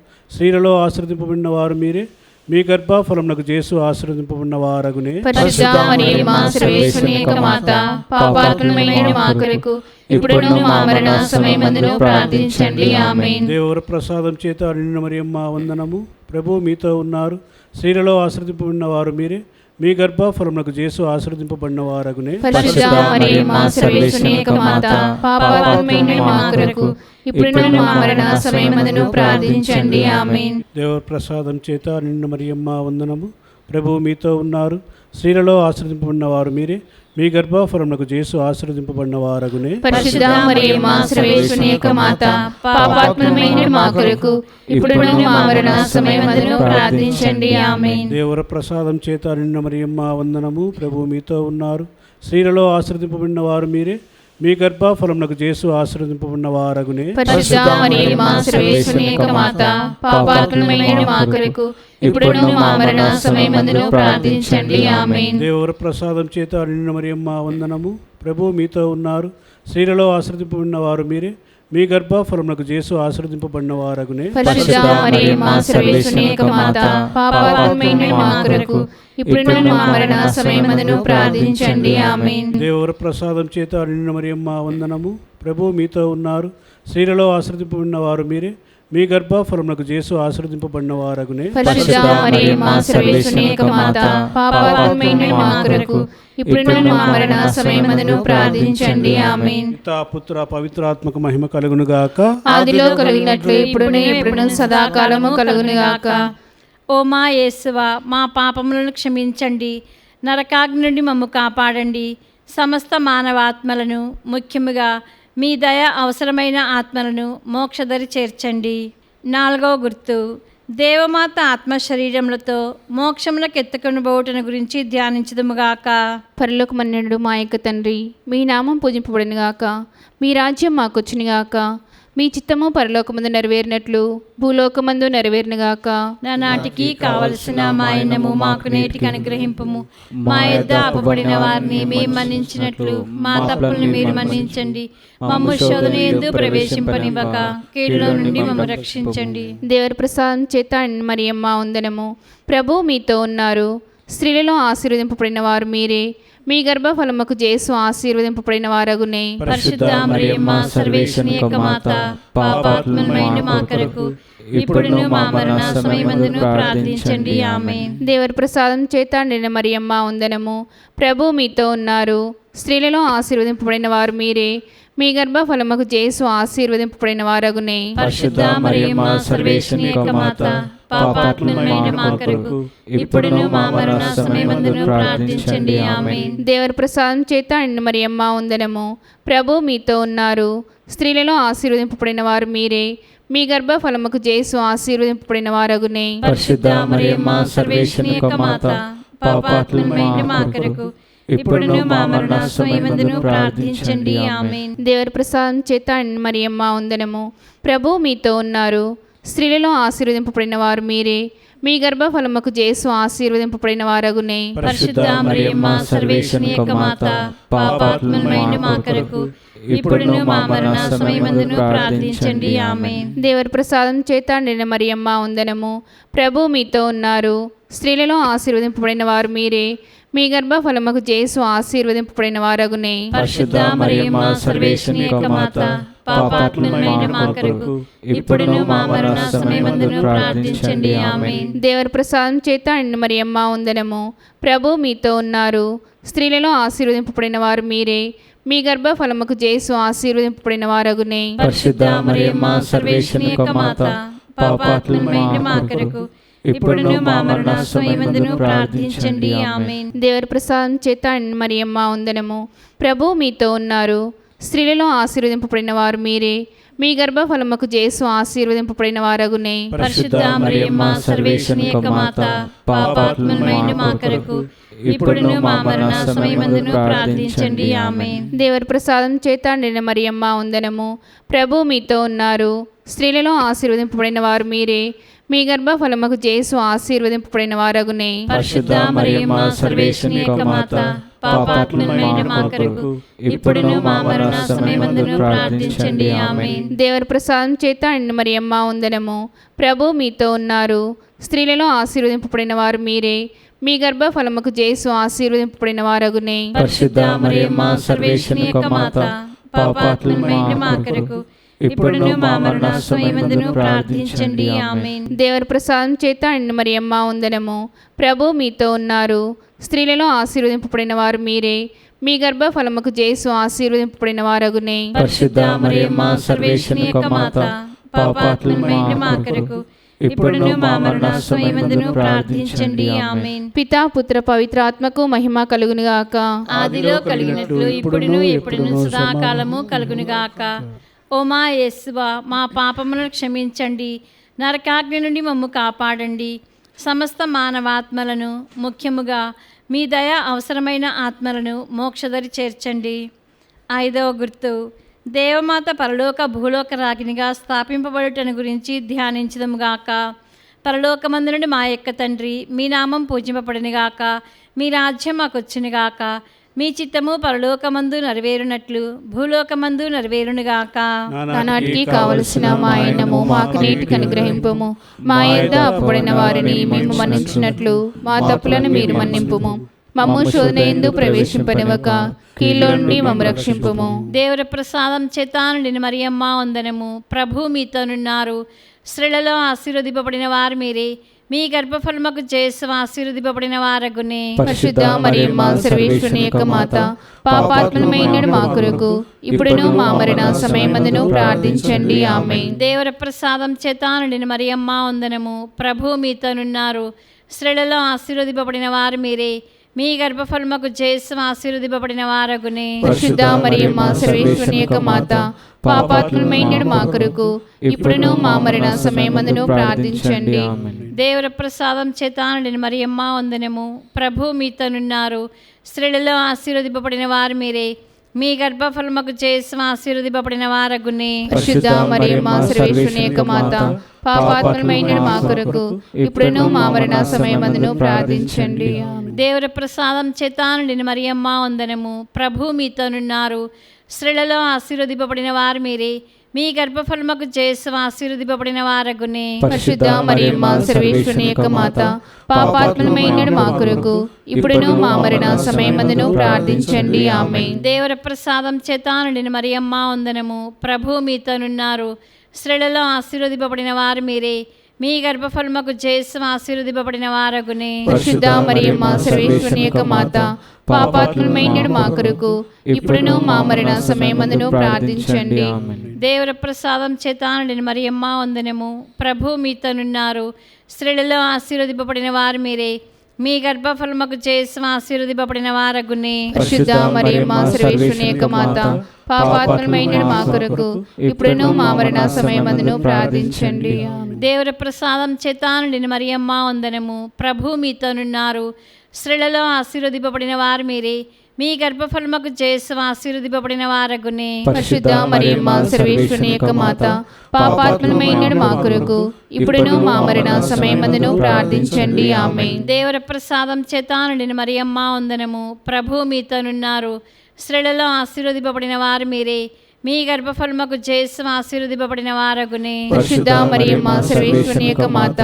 స్త్రీలలో ఆశీర్వదింపబడిన వారు మీరే. మీ గర్భఫలమునకు యేసు ఆశీర్వదింపబడిన వారగునే. పరిశుద్ధ మరియమ్మ సర్వేశ్వరుని యొక్క మాత, పాపాత్ములమైన మా కొరకు ఇప్పుడును మా మరణ సమయమందును ప్రార్థించండి. ఆమేన్. దేవర ప్రసాదం చేత నిండు మరియమ్మ వందనము. ప్రభువు మీతో ఉన్నారు. స్త్రీలలో ఆశీర్వదింపబడిన వారు మీరే. మీ గర్భఫలమునకు యేసు ఆశీర్వదింపబడిన వారగునే. పరిశుద్ధ మరియమ్మ సర్వేశ్వరుని యొక్క మాత, పాపాత్ములమైన మా కొరకు ఇప్పుడును మా మరణ సమయమందును ప్రార్థించండి. ఆమేన్. దేవర ప్రసాదం చేత నిండు మరియమ్మ వందనము. ప్రభువు మీతో ఉన్నారు. స్త్రీలలో ఆశీర్వదింపబడిన వారు మీరే. మీ గర్భఫలమునకు యేసు ఆశీర్వదింపబడిన వారగునే. పరిశుద్ధ మరియమ్మ సర్వేశ్వరుని యొక్క మాత, పాపాత్ములమైన మా కొరకు ఇప్పుడును మా మరణ సమయమందును ప్రార్థించండి. ఆమేన్. దేవర ప్రసాదం చేత నిండు మరియమ్మ వందనము. ప్రభువు మీతో ఉన్నారు. స్త్రీలలో ఆశీర్వదింపబడిన వారు మీరే. మీ గర్భఫలమునకు యేసు ఆశీర్వదింపబడిన వారగునే. పరిశుద్ధ మరియమ్మ సర్వేశ్వరుని యొక్క మాత, పాపాత్ములమైన మా కొరకు ఇప్పుడును మా మరణ సమయమందును ప్రార్థించండి. ఆమేన్. దేవర ప్రసాదం చేత నిండు మరియమ్మ వందనము. ప్రభువు మీతో ఉన్నారు. స్త్రీలలో ఆశీర్వదింపబడిన వారు మీరే. మీ గర్భఫలమునకు యేసు ఆశీర్వదింపబడిన వారగునే. పరిశుద్ధ మరియమ్మ సర్వేశ్వరుని యొక్క మాత, పాపాత్ములమైన మా కొరకు ఇప్పుడును మా మరణ సమయమందును ప్రార్థించండి. ఆమేన్. దేవర ప్రసాదం చేత నిండు మరియమ్మ వందనము. ప్రభువు మీతో ఉన్నారు. స్త్రీలలో ఆశీర్వదింపబడిన వారు మీరే. మీ గర్భఫలమునకు యేసు ఆశీర్వదింపబడిన వారగునే. పరిశుద్ధ మరియమ్మ సర్వేశ్వరుని యొక్క మాత, పాపాత్ములమైన మా కొరకు ఇప్పుడును మా మరణ సమయమందును ప్రార్థించండి. ఆమేన్. పితా పుత్ర పవిత్రాత్మక మహిమ కలుగును గాక. ఆదిలో కలిగినట్లు ఇప్పుడును ఎప్పుడును సదాకాలము కలుగును గాక. ఓ మా యేసువా, మా పాపములను క్షమించండి, నరకాగ్ని నుండి మమ్ము కాపాడండి, సమస్త మానవాత్మలను, ముఖ్యముగా మీ దయ అవసరమైన ఆత్మలను మోక్షదరి చేర్చండి. 4వ గుర్తు, దేవమాత ఆత్మ శరీరములతో మోక్షములకు ఎత్తుకొని పోవటం గురించి ధ్యానించదుముగాక. పరలోకమందుండు మా యొక్క తండ్రి, మీ నామం పూజింపబడినగాక, మీ రాజ్యం మాకొచ్చునుగాక, మీ చిత్తము పరలోకమందు నెరవేరినట్లు భూలోకమందు నెరవేరినగాక. నానాటికి కావలసిన మా అన్నము మాకు నేటికి అనుగ్రహింపము. మా యొద్ద అపబడిన వారిని మేము మన్నించినట్లు మా తప్పులను మీరు మన్నించండి. మమ్ము శోధన యందు ప్రవేశింపనివ్వక కీడులో నుండి మమ్ము రక్షించండి. దేవర ప్రసాదం చేత మరియమ్మ వందనము. ప్రభు మీతో ఉన్నారు, స్త్రీలలో ఆశీర్వదింపబడిన వారు మీరే, మీ గర్భఫలముకు జేసు ఆశీర్వదింపబడిన వారగునే. పరిశుద్ధ మరియమ్మ సర్వేశ్వరుని యొక్క మాత, పాపాత్ములమైన మా కొరకు ఇప్పుడును మా మరణ సమయమందును ప్రార్థించండి. ఆమేన్. దేవర ప్రసాదం చేత నిండిన మరియమ్మ వందనము. ప్రభు మీతో ఉన్నారు, స్త్రీలలో ఆశీర్వదింపబడిన వారు మీరే, మీ గర్భఫలముకు జేసు ఆశీర్వదింపబడిన వారగునే. పరిశుద్ధ మరియమ్మ సర్వేశ్వరుని యొక్క మాత, పాపాత్ములమైన మా కొరకు ఇప్పుడును మా మరణ సమయమందును ప్రార్థించండి. ఆమేన్. దేవర ప్రసాదం చేత నిండిన మరియమ్మ వందనము. ప్రభు మీతో ఉన్నారు, స్త్రీలలో ఆశీర్వదింపబడిన వారు మీరే, మీ గర్భఫలముకు జేసు ఆశీర్వదింపబడిన వారగునే. పరిశుద్ధ మరియమ్మ సర్వేశ్వరుని యొక్క మాత, పాపాత్ములమైన మా కొరకు ఇప్పుడును మా మరణ సమయమందును ప్రార్థించండి. ఆమేన్. దేవర ప్రసాదం చేత నిండిన మరియమ్మ వందనము. ప్రభు మీతో ఉన్నారు, స్త్రీలలో ఆశీర్వదింపబడిన వారు మీరే, మీ గర్భఫలముకు జేసు ఆశీర్వదింపబడిన వారగునే. పరిశుద్ధ మరియమ్మ సర్వేశ్వరుని యొక్క మాత, పాపాత్ములమైన మా కొరకు ఇప్పుడును మా మరణ సమయమందును ప్రార్థించండి. ఆమేన్. దేవర ప్రసాదం చేత నిండిన మరియమ్మ వందనము. ప్రభు మీతో ఉన్నారు, స్త్రీలలో ఆశీర్వదింపబడిన వారు మీరే, మీ గర్భఫలముకు జేసు ఆశీర్వదింపబడిన వారగునే. పరిశుద్ధ మరియమ్మ సర్వేశ్వరుని యొక్క మాత, పాపాత్ములమైన మా కొరకు ఇప్పుడును మా మరణ సమయమందును ప్రార్థించండి. ఆమేన్. దేవర ప్రసాదం చేత నిండిన మరియమ్మ వందనము. ప్రభు మీతో ఉన్నారు, స్త్రీలలో ఆశీర్వదింపబడిన వారు మీరే, మీ గర్భఫలముకు జేసు ఆశీర్వదింపబడిన వారగునే. పరిశుద్ధ మరియమ్మ సర్వేశ్వరుని యొక్క మాత, పాపాత్ములమైన మా కొరకు ఇప్పుడును మా మరణ సమయమందును ప్రార్థించండి. ఆమేన్. దేవర ప్రసాదం చేత నిండిన మరియమ్మ వందనము. ప్రభు మీతో ఉన్నారు, స్త్రీలలో ఆశీర్వదింపబడిన వారు మీరే, మీ గర్భఫలముకు జేసు ఆశీర్వదింపబడిన వారగునే. పరిశుద్ధ మరియమ్మ సర్వేశ్వరుని యొక్క మాత, పాపాత్ములమైన మా కొరకు ఇప్పుడును మా మరణ సమయమందును ప్రార్థించండి. ఆమేన్. దేవర ప్రసాదం చేత నిండిన మరియమ్మ వందనము. ప్రభు మీతో ఉన్నారు, స్త్రీలలో ఆశీర్వదింపబడిన వారు మీరే, మీ గర్భఫలముకు జేసు ఆశీర్వదింపబడిన వారగునే. పరిశుద్ధ మరియమ్మ సర్వేశ్వరుని యొక్క మాత, పాపాత్ములమైన మా కొరకు ఇప్పుడును మా మరణ సమయమందును ప్రార్థించండి. ఆమేన్. దేవర ప్రసాదం చేత నిండిన మరియమ్మ వందనము. ప్రభు మీతో ఉన్నారు, స్త్రీలలో ఆశీర్వదింపబడిన వారు మీరే, మీ గర్భఫలముకు జేసు ఆశీర్వదింపబడిన వారగునే. పరిశుద్ధ మరియమ్మ సర్వేశ్వరుని యొక్క మాత, పాపాత్ములమైన మా కొరకు ఇప్పుడును మా మరణ సమయమందును ప్రార్థించండి. ఆమేన్. దేవర ప్రసాదం చేత నిండిన మరియమ్మ వందనము. ప్రభు మీతో ఉన్నారు, స్త్రీలలో ఆశీర్వదింపబడిన వారు మీరే, మీ గర్భఫలముకు జేసు ఆశీర్వదింపబడిన వారగునే. పరిశుద్ధ మరియమ్మ సర్వేశ్వరుని యొక్క మాత, పాపాత్ములమైన మా కొరకు ఇప్పుడును మా మరణ సమయమందును ప్రార్థించండి. ఆమేన్. పితా పుత్ర పవిత్రాత్మకు మహిమ కలుగునుగాక. ఆదిలో కలిగినట్లు ఇప్పుడును ఎప్పుడును సదాకాలము కలుగునుగాక. ఓ మా యేసువా, మా పాపములను క్షమించండి, నరకాగ్ని నుండి మమ్ము కాపాడండి. సమస్త మానవాత్మలను, ముఖ్యముగా మీ దయ అవసరమైన ఆత్మలను మోక్షదరి చేర్చండి. 5వ గుర్తు, దేవమాత పరలోక భూలోక రాగినిగా స్థాపింపబడుటను గురించి ధ్యానించదముగాక. పరలోకమందు నుండి మా యొక్క తండ్రి, మీ నామం పూజింపబడినగాక, మీ రాజ్యం మాకొచ్చునుగాక, మీ చిత్తము పరలోకమందు నెరవేరునట్లు భూలోకమందు నెరవేరునుగాక. నానాటికి కావలసిన మా అన్నము మాకు నేటికి అనుగ్రహింపుము. మా యొద్ద అప్పుబడిన వారిని మేము మన్నించినట్లు మా తప్పులను మీరు మన్నింపుము. మమ్ము శోధన యందు ప్రవేశింపనివ్వక కీళ్ళ నుండి మమ్ము రక్షింపుము. దేవర ప్రసాదం చేత నిండిన మరియమ్మ వందనము. ప్రభు మీతోనున్నారు, స్త్రీలలో ఆశీర్వదింపబడిన వారు మీరే, మీ గర్భఫలముకు జేసు ఆశీర్వదింపబడిన వారగునే. పరిశుద్ధ మరియమ్మ సర్వేశ్వరుని యొక్క మాత, పాపాత్ములమైన మా కొరకు ఇప్పుడును మా మరణ సమయమందును ప్రార్థించండి. ఆమేన్. దేవర ప్రసాదం చేత నిండిన మరియమ్మ వందనము. ప్రభు మీతోనున్నారు, స్త్రీలలో ఆశీర్వదింపబడిన వారు మీరే, మీ గర్భఫలముకు జేసు ఆశీర్వదింపబడిన వారగునే. పరిశుద్ధ మరియమ్మ సర్వేశ్వరుని యొక్క మాత, పాపాత్ములమైన మా కొరకు ఇప్పుడును మా మరణ సమయమందును ప్రార్థించండి. దేవుని ప్రసాదం చేత నిండిన మరియమ్మ వందనము. ప్రభు మీతోనున్నారు. స్త్రీలలో ఆశీర్వదింపబడిన వారు మీరే. మీ గర్భఫలముకు జేసు ఆశీర్వదింపబడిన వారగునే. పరిశుద్ధ మరియమ్మ సర్వేశ్వరుని యొక్క మాత, పాపాత్ములమైన మా కొరకు ఇప్పుడును మా మరణ సమయమందును ప్రార్థించండి. దేవుని ప్రసాదం చేత నిండిన మరియమ్మ వందనము. ప్రభు మీతోనున్నారు. స్త్రీలలో ఆశీర్వదింపబడిన వారు మీరే. మీ గర్భఫలముకు జేసు ఆశీర్వదింపబడిన వారగునే. పరిశుద్ధ మరియమ్మ సర్వేశ్వరుని యొక్క మాత, పాపాత్ములమైన మా కొరకు ఇప్పుడును మా మరణ సమయమందును ప్రార్థించండి. ఆమేన్. దేవుని ప్రసాదం చేత నిండిన మరియమ్మ వందనము. ప్రభు మీతోనున్నారు. స్త్రీలలో ఆశీర్వదింపబడిన వారు మీరే. మీ గర్భఫలముకు జేసు ఆశీర్వదింపబడిన వారగునే. పరిశుద్ధ మరియమ్మ సర్వేశ్వరుని యొక్క మాత, పాపాత్ములమైన మా కొరకు ఇప్పుడును మా మరణ సమయమందును ప్రార్థించండి. దేవుని ప్రసాదం చేత నిండిన మరియమ్మ వందనము. ప్రభు మీతోనున్నారు. స్త్రీలలో ఆశీర్వదింపబడిన వారు మీరే. మీ గర్భఫలముకు జేసు ఆశీర్వదింపబడిన వారగునే. పరిశుద్ధ మరియమ్మ సర్వేశ్వరుని యొక్క మాత, పాపాత్ములమైన మా కొరకు ఇప్పుడును మా మరణ సమయమందును ప్రార్థించండి. దేవుని ప్రసాదం చేత నిండిన మరియమ్మ వందనము. ప్రభు మీతోనున్నారు. స్త్రీలలో ఆశీర్వదింపబడిన వారు మీరే. మీ గర్భఫలముకు జేసు ఆశీర్వదింపబడిన వారగునే. పరిశుద్ధ మరియమ్మ సర్వేశ్వరుని యొక్క మాత, పాపాత్ములమైన మా కొరకు ఇప్పుడును మా మరణ సమయమందును ప్రార్థించండి. ఆమేన్. దేవుని ప్రసాదం చేత నిండిన మరియమ్మ వందనము. ప్రభు మీతోనున్నారు. స్త్రీలలో ఆశీర్వదింపబడిన వారు మీరే. మీ గర్భఫలముకు జేసు ఆశీర్వదింపబడిన వారగునే. పరిశుద్ధ మరియమ్మ సర్వేశ్వరుని యొక్క మాత,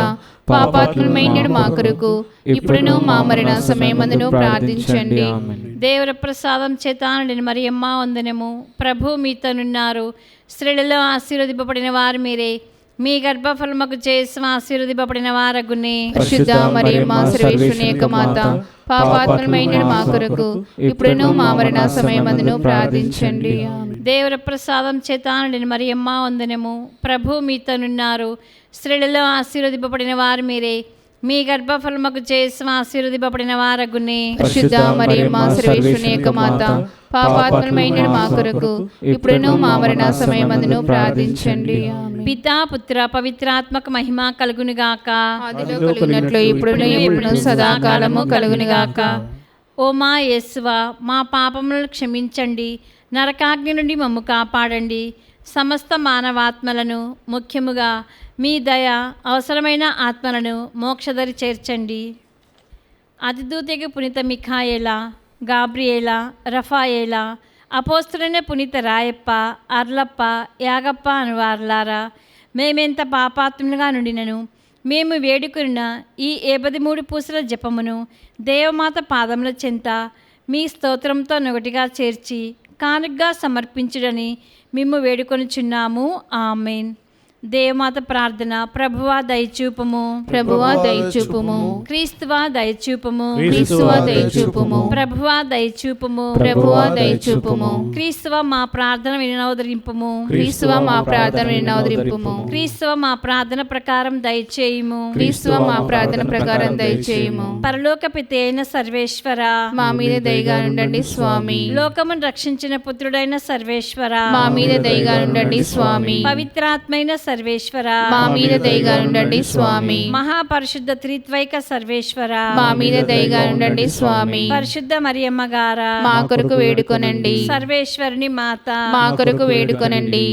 పాపాత్ములమైన మా కొరకు ఇప్పుడును మా మరణ సమయమందును ప్రార్థించండి. దేవుని ప్రసాదం చేత నిండిన మరియమ్మ వందనము. ప్రభు మీతోనున్నారు. స్త్రీలలో ఆశీర్వదింపబడిన వారు మీరే. మీ గర్భఫలముకు జేసు ఆశీర్వదింపబడిన వారగునే. పరిశుద్ధ మరియమ్మ సర్వేశ్వరుని యొక్క మాత, పాపాత్ములమైన మా కొరకు ఇప్పుడును మా మరణ సమయమందును ప్రార్థించండి. దేవుని ప్రసాదం చేత నిండిన మరియమ్మ వందనము. ప్రభు మీతోనున్నారు. స్త్రీలలో ఆశీర్వదింపబడిన వారు మీరే. మీ గర్భఫలముకు జేసు ఆశీర్వదింపబడిన వారగునే. పరిశుద్ధ మరియమ్మ సర్వేశ్వరుని యొక్క మాత, పాపాత్ములమైన మా కొరకు ఇప్పుడును మా మరణ సమయమందును ప్రార్థించండి. పితా పుత్ర పవిత్రాత్మక మహిమ కలుగునుగాక. ఆదిలో కలిగినట్లు ఇప్పుడును ఎప్పుడును సదాకాలము కలుగునుగాక. ఓ మా యేసువా, మా పాపములను క్షమించండి. నరకాగ్ని నుండి మమ్ము కాపాడండి. సమస్త మానవాత్మలను, ముఖ్యముగా మీ దయ అవసరమైన ఆత్మలను మోక్షదరి చేర్చండి. అతిదూతకి పునీత మిఖాయేలా, గాబ్రియేలా, రఫాయేలా, అపోస్తులైన పునీత రాయప్ప, అర్లప్ప, యాగప్ప అనువార్లారా, మేమెంత పాపాత్ములుగా నుండినను మేము వేడుకున్న ఈ 73 పూసల జపమును దేవమాత పాదముల చెంత మీ స్తోత్రంతో నొగటిగా చేర్చి కానుకగా సమర్పించుడని మేము వేడుకొనుచున్నాము. ఆమేన్. దేవమాత ప్రార్థన. ప్రభువా దయచూపము. ప్రభువా దయచూపుము. క్రీస్తువా దయచూపము. క్రీస్తువా దయచూపుము. ప్రభువా దయచూపము. ప్రభువా దయచూపుము. క్రీస్తువా మా ప్రార్థన వినవదరింపుము. క్రీస్తువా మా ప్రార్థన వినవదరింపుము. క్రీస్తువా మా ప్రార్థన ప్రకారం దయచేయుము. క్రీస్తువా మా ప్రార్థన ప్రకారం దయచేయుము. పరలోక పితే అయిన సర్వేశ్వర, మా మీద దయగా ఉండండి స్వామి. లోకమును రక్షించిన పుత్రుడైన సర్వేశ్వర, మా మీద దయగా ఉండండి స్వామి. పవిత్రాత్మైన సర్వేశ్వర, మా మీద దయగా ఉండండి స్వామి. మహాపరిశుద్ధ త్రిత్వైక సర్వేశ్వర, మా మీద దయగా ఉండండి స్వామి. పరిశుద్ధ మరియమ్మ గారా, మా కొరకు వేడుకొనండి. సర్వేశ్వరుని మాత, మా కొరకు వేడుకొనండి.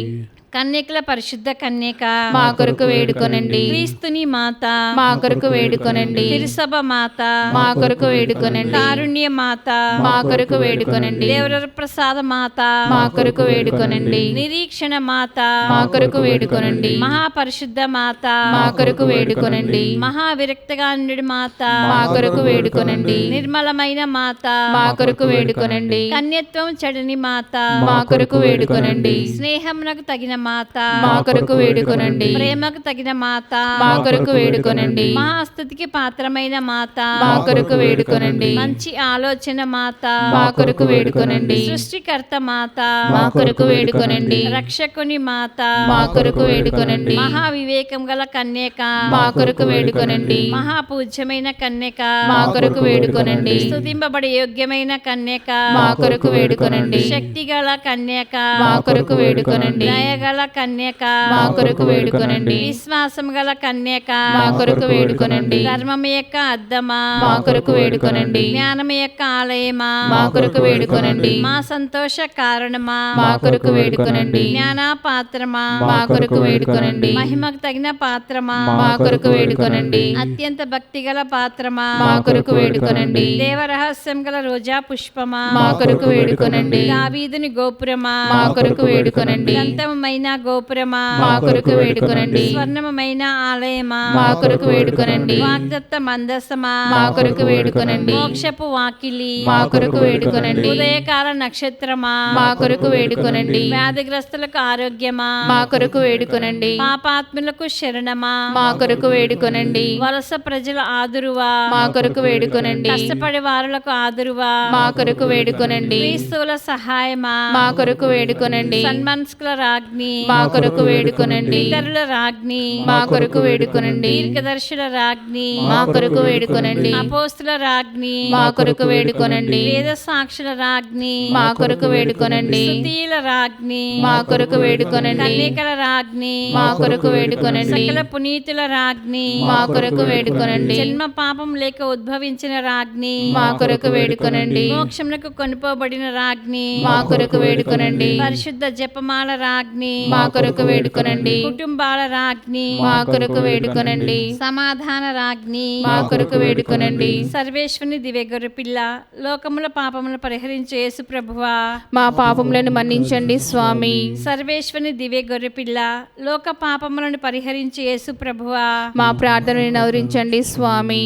కన్యకల పరిశుద్ధ కన్యక, మా కొరకు వేడుకొనండి. క్రీస్తుని మాత, మా కొరకు వేడుకొనండి. తిరుసభ మాత, మా కొరకు వేడుకొనండి. కారుణ్య మాత, మా కొరకు వేడుకొనండి. దేవర ప్రసాద మాత, మా కొరకు వేడుకొనండి. నిరీక్షణ మాత, మా కొరకు వేడుకొనండి. మహాపరిశుద్ధ మాత, మా కొరకు వేడుకొనండి. మహావిరక్తగానుడి మాత, మా కొరకు వేడుకొనండి. నిర్మలమైన మాత, మా కొరకు వేడుకొనండి. కన్యత్వం చెడని మాత, మా కొరకు వేడుకొనండి. స్నేహమునకు తగిన మాత, మా కొరకు వేడుకొనండి. ప్రేమకు తగిన మాత, మా కొరకు వేడుకొనండి. మహాస్తుతికి పాత్రమైన మాత, మా కొరకు వేడుకొనండి. మంచి ఆలోచన మాత, మా కొరకు వేడుకొనండి. సృష్టికర్త మాత, మా కొరకు వేడుకొనండి. రక్షకుని మాత, మా కొరకు వేడుకొనండి. మహా వివేకం గల కన్యక, మా కొరకు వేడుకొనండి. మహాపూజ్యమైన కన్యక, మా కొరకు వేడుకొనండి. స్తుతింపబడే యోగ్యమైన కన్యక, మా కొరకు వేడుకొనండి. శక్తి గల కన్యక, మా కొరకు వేడుకొనండి. దయగల కన్యక, మా కొరకు వేడుకొనండి. విశ్వాసం గల కన్యక, మా కొరకు వేడుకొనండి. ధర్మం యొక్క అద్దమా, మా కొరకు వేడుకొనండి. జ్ఞానం యొక్క ఆలయమా, మా కొరకు వేడుకొనండి. మా సంతోష కారణమా, మా కొరకు వేడుకొనండి. జ్ఞాన పాత్రమా, మా కొరకు వేడుకొనండి. మహిమకు తగిన పాత్రమా, మా కొరకు వేడుకొనండి. అత్యంత భక్తి గల పాత్రమా, మా కొరకు వేడుకొనండి. దేవరహస్యం గల రోజా పుష్పమా, మా కొరకు వేడుకొనండి. దావీదుని గోపురమా, మా కొరకు వేడుకొనండి. దంతమైన గోపురమా, మా కొరకు వేడుకొనండి. స్వర్ణమైన ఆలయమా, మా కొరకు వేడుకొనండి. వాగ్దత్త మందసమా, మా కొరకు వేడుకొనండి. మోక్షపు వాకిలి, మా కొరకు వేడుకొనండి. ఉదయకాల నక్షత్రమా, మా కొరకు వేడుకొనండి. వ్యాధిగ్రస్తులకు ఆరోగ్యమా, మా కొరకు వేడుకొనండి. పాపాత్ములకు శరణమా, మా కొరకు వేడుకొనండి. వలస ప్రజల ఆదురువా, మా కొరకు వేడుకొనండి. కష్టపడే వారులకు ఆదురువా, మా కొరకు వేడుకొనండి. క్రీస్తువుల సహాయమా, మా కొరకు వేడుకొనండి. సన్మనస్కుల రాజ్ఞి, మా కొరకు వేడుకొనండి. ఇతరుల రాజ్ఞి, మా కొరకు వేడుకొనండి. దీర్ఘదర్శుల రాజ్ఞి, మా కొరకు వేడుకొనండి. అపోస్తుల రాజ్ఞి, మా కొరకు వేడుకొనండి. వేద సాక్షుల రాజ్ఞి, మా కొరకు వేడుకొనండి. స్తుతియుల రాజ్ఞి, మా కొరకు వేడుకొనండి. కన్యకల రాజ్ఞి, మా కొరకు వేడుకొనండి. సకల పునీతుల రాజ్ఞి, మా కొరకు వేడుకొనండి. జన్మ పాపం లేక ఉద్భవించిన రాజ్ఞి, మా కొరకు వేడుకొనండి. మోక్షమునకు కొనుపోబడిన రాజ్ఞి, మా కొరకు వేడుకొనండి. పరిశుద్ధ జపమాల రాజ్ఞి, మా కొరకు వేడుకొనండి. కుటుంబాల రాజ్ఞి, మా కొరకు వేడుకొనండి. సమాధాన రాజ్ఞి, మా కొరకు వేడుకొనండి. సర్వేశ్వని దివ్యగొర్రె పిల్ల, లోకముల పాపములను పరిహరించే యేసు ప్రభువా, మా పాపములను మన్నించండి స్వామి. సర్వేశ్వని దివ్యగొర్రె పిల్ల, లోక పాపములను పరిహరించే యేసు ప్రభువా, మా ప్రార్థనని నవరించండి స్వామి.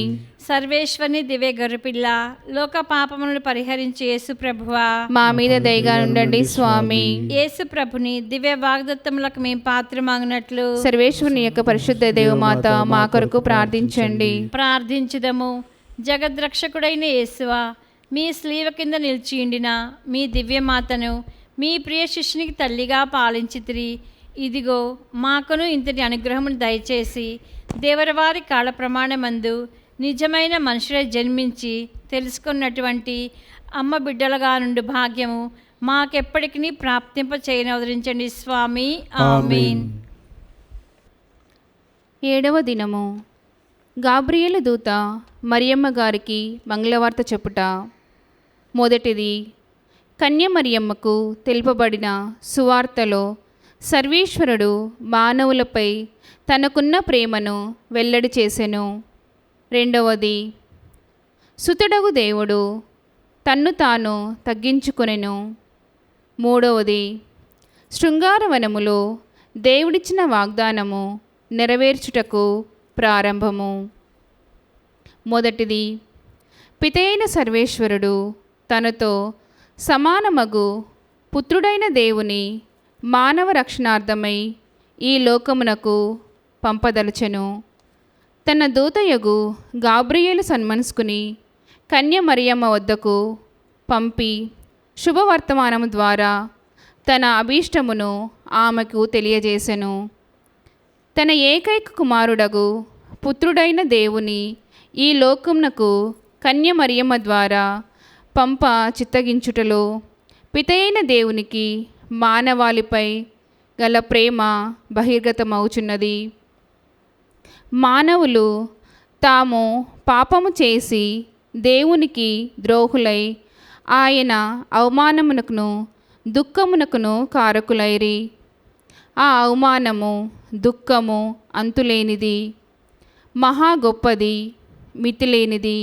సర్వేశ్వని దివ్య గొర్రెపిల్ల, లోక పాపములను పరిహరించే యేసు ప్రభువా, మా మీద దయగా ఉండండి స్వామి. యేసు ప్రభుని దివ్య వాగ్దత్తములకు మేము పాత్రమాగినట్లు సర్వేశ్వరుని యొక్క పరిశుద్ధ దేవమాత మా కొరకు ప్రార్థించండి. ప్రార్థించుదము. జగద్రక్షకుడైన యేసువా, మీ స్లీవ కింద నిలిచియుండిన మీ దివ్యమాతను మీ ప్రియ శిష్యునికి తల్లిగా పాలించితిరి. ఇదిగో మాకును ఇంతటి అనుగ్రహమును దయచేసి దేవరవారి కాళ ప్రమాణమందు నిజమైన మనుషులై జన్మించి తెలుసుకున్నటువంటి అమ్మ బిడ్డలుగా నుండి భాగ్యము మాకెప్పటికీ ప్రాప్తింప చేయనవదరించండి స్వామి. ఆమేన్. 7వ దినము. గాబ్రియేలు దూత మరియమ్మ గారికి మంగళవార్త చెప్పుట. మొదటిది, కన్య మరియమ్మకు తెలుపబడిన సువార్తలో సర్వేశ్వరుడు మానవులపై తనకున్న ప్రేమను వెల్లడి చేసెను. రెండవది, సుతుడగు దేవుడు తన్ను తాను తగ్గించుకొనెను. మూడవది, శృంగారవనములో దేవుడిచ్చిన వాగ్దానము నెరవేర్చుటకు ప్రారంభము. మొదటిది, పితైన సర్వేశ్వరుడు తనతో సమానమగు పుత్రుడైన దేవుని మానవ రక్షణార్థమై ఈ లోకమునకు పంపదలచెను. తన దూతయగు గాబ్రియేలు సన్మనస్కుని కన్య మరియమ్మ వద్దకు పంపి శుభవర్తమానము ద్వారా తన అభీష్టమును ఆమెకు తెలియజేసెను. తన ఏకైక కుమారుడగు పుత్రుడైన దేవుని ఈ లోకమునకు కన్య మరియమ్మ ద్వారా పంప చిత్తగించుటలో పితయైన దేవునికి మానవాళిపై గల ప్రేమ బహిర్గతమవుచున్నది. మానవులు తాము పాపము చేసి దేవునికి ద్రోహులై ఆయన అవమానమునకును దుఃఖమునకును కారకులైరి. ఆ అవమానము దుఃఖము అంతులేనిది, మహా గొప్పది, మితిలేనిది.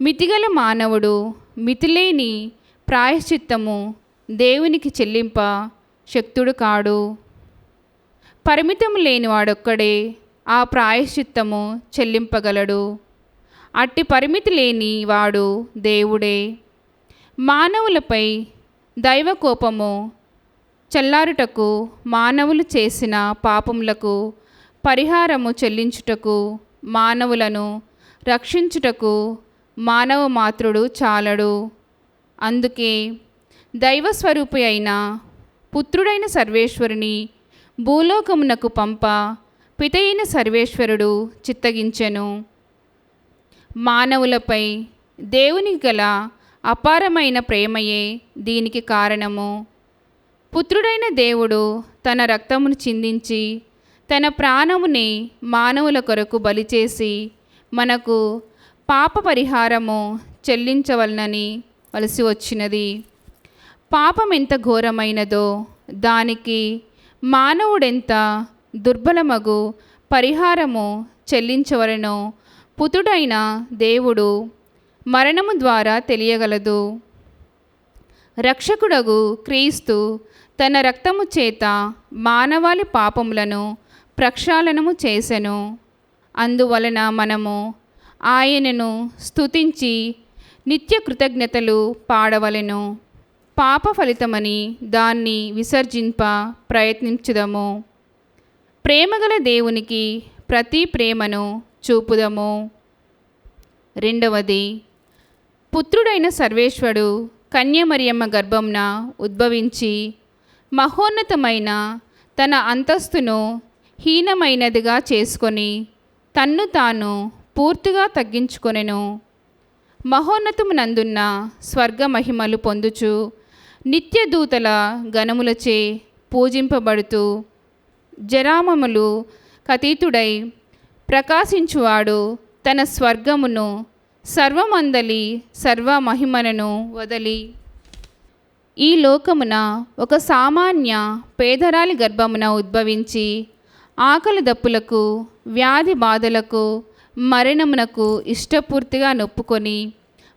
మితిగల మానవుడు మితిలేని ప్రాయశ్చిత్తము దేవునికి చెల్లింప శక్తుడు కాడు. పరిమితము లేనివాడొక్కడే ఆ ప్రాయశ్చిత్తము చెల్లింపగలడు. అట్టి పరిమితి లేని వాడు దేవుడే. మానవులపై దైవకోపము చల్లారుటకు, మానవులు చేసిన పాపములకు పరిహారము చెల్లించుటకు, మానవులను రక్షించుటకు మానవ మాత్రుడు చాలడు. అందుకే దైవస్వరూపి అయిన పుత్రుడైన సర్వేశ్వరుని భూలోకమునకు పంప పితయైన సర్వేశ్వరుడు చిత్తగించెను. మానవులపై దేవునికి గల అపారమైన ప్రేమయే దీనికి కారణము. పుత్రుడైన దేవుడు తన రక్తమును చిందించి తన ప్రాణముని మానవుల కొరకు బలిచేసి మనకు పాప పరిహారము చెల్లించవలనని వలసి వచ్చినది. పాపం ఎంత ఘోరమైనదో దానికి మానవుడెంత దుర్బలమగు పరిహారము చెల్లించవలనో పుత్రుడైన దేవుడు మరణము ద్వారా తెలియగలదు. రక్షకుడగు క్రీస్తు తన రక్తము చేత మానవాళి పాపములను ప్రక్షాళనము చేసెను. అందువలన మనము ఆయనను స్తుతించి నిత్య కృతజ్ఞతలు పాడవలెను. పాప ఫలితమని దాన్ని విసర్జింప ప్రయత్నించుదము. ప్రేమగల దేవునికి ప్రతి ప్రేమను చూపుదము. రెండవది, పుత్రుడైన సర్వేశ్వరుడు కన్యమరియమ్మ గర్భంన ఉద్భవించి మహోన్నతమైన తన అంతస్తును హీనమైనదిగా చేసుకొని తన్ను తాను పూర్తిగా తగ్గించుకొనెను. మహోన్నతమునందున్న స్వర్గ మహిమలు పొందుచు నిత్య దూతల గణములచే పూజింపబడుతూ జరామములు కతీతుడై ప్రకాశించువాడు తన స్వర్గమును సర్వమందలి సర్వ మహిమలను వదలి ఈ లోకమున ఒక సామాన్య పేదరాలి గర్భమున ఉద్భవించి ఆకలి దప్పులకు, వ్యాధి బాధలకు, మరణమునకు ఇష్టపూర్తిగా నొప్పుకొని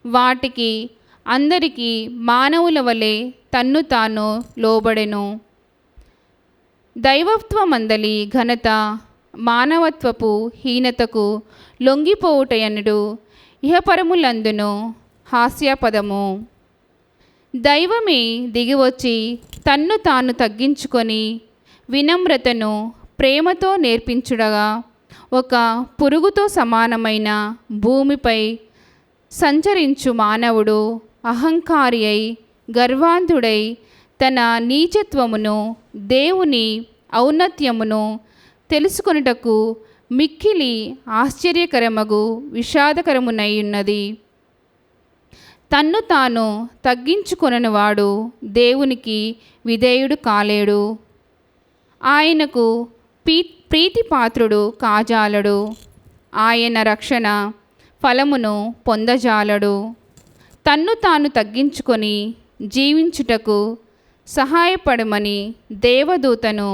వాటికి అందరికీ మానవుల వలె తన్ను తాను లోబడెను. దైవత్వమందలి ఘనత మానవత్వపు హీనతకు లొంగిపోవుటయనుడు ఇహపరములందును హాస్యాపదము. దైవమే దిగివచ్చి తన్ను తాను తగ్గించుకొని వినమ్రతను ప్రేమతో నేర్పించుడగా ఒక పురుగుతో సమానమైన భూమిపై సంచరించు మానవుడు అహంకారి అయి గర్వాంధుడై తన నీచత్వమును దేవుని ఔన్నత్యమును తెలుసుకొనుటకు మిక్కిలి ఆశ్చర్యకరమగు విషాదకరమునయ్యున్నది. తన్ను తాను తగ్గించుకొననివాడు దేవునికి విధేయుడు కాలేడు. ఆయనకు ప్రీతిపాత్రుడు కాజాలడు. ఆయన రక్షణ ఫలమును పొందజాలడు. తన్ను తాను తగ్గించుకొని జీవించుటకు సహాయపడమని దేవదూతను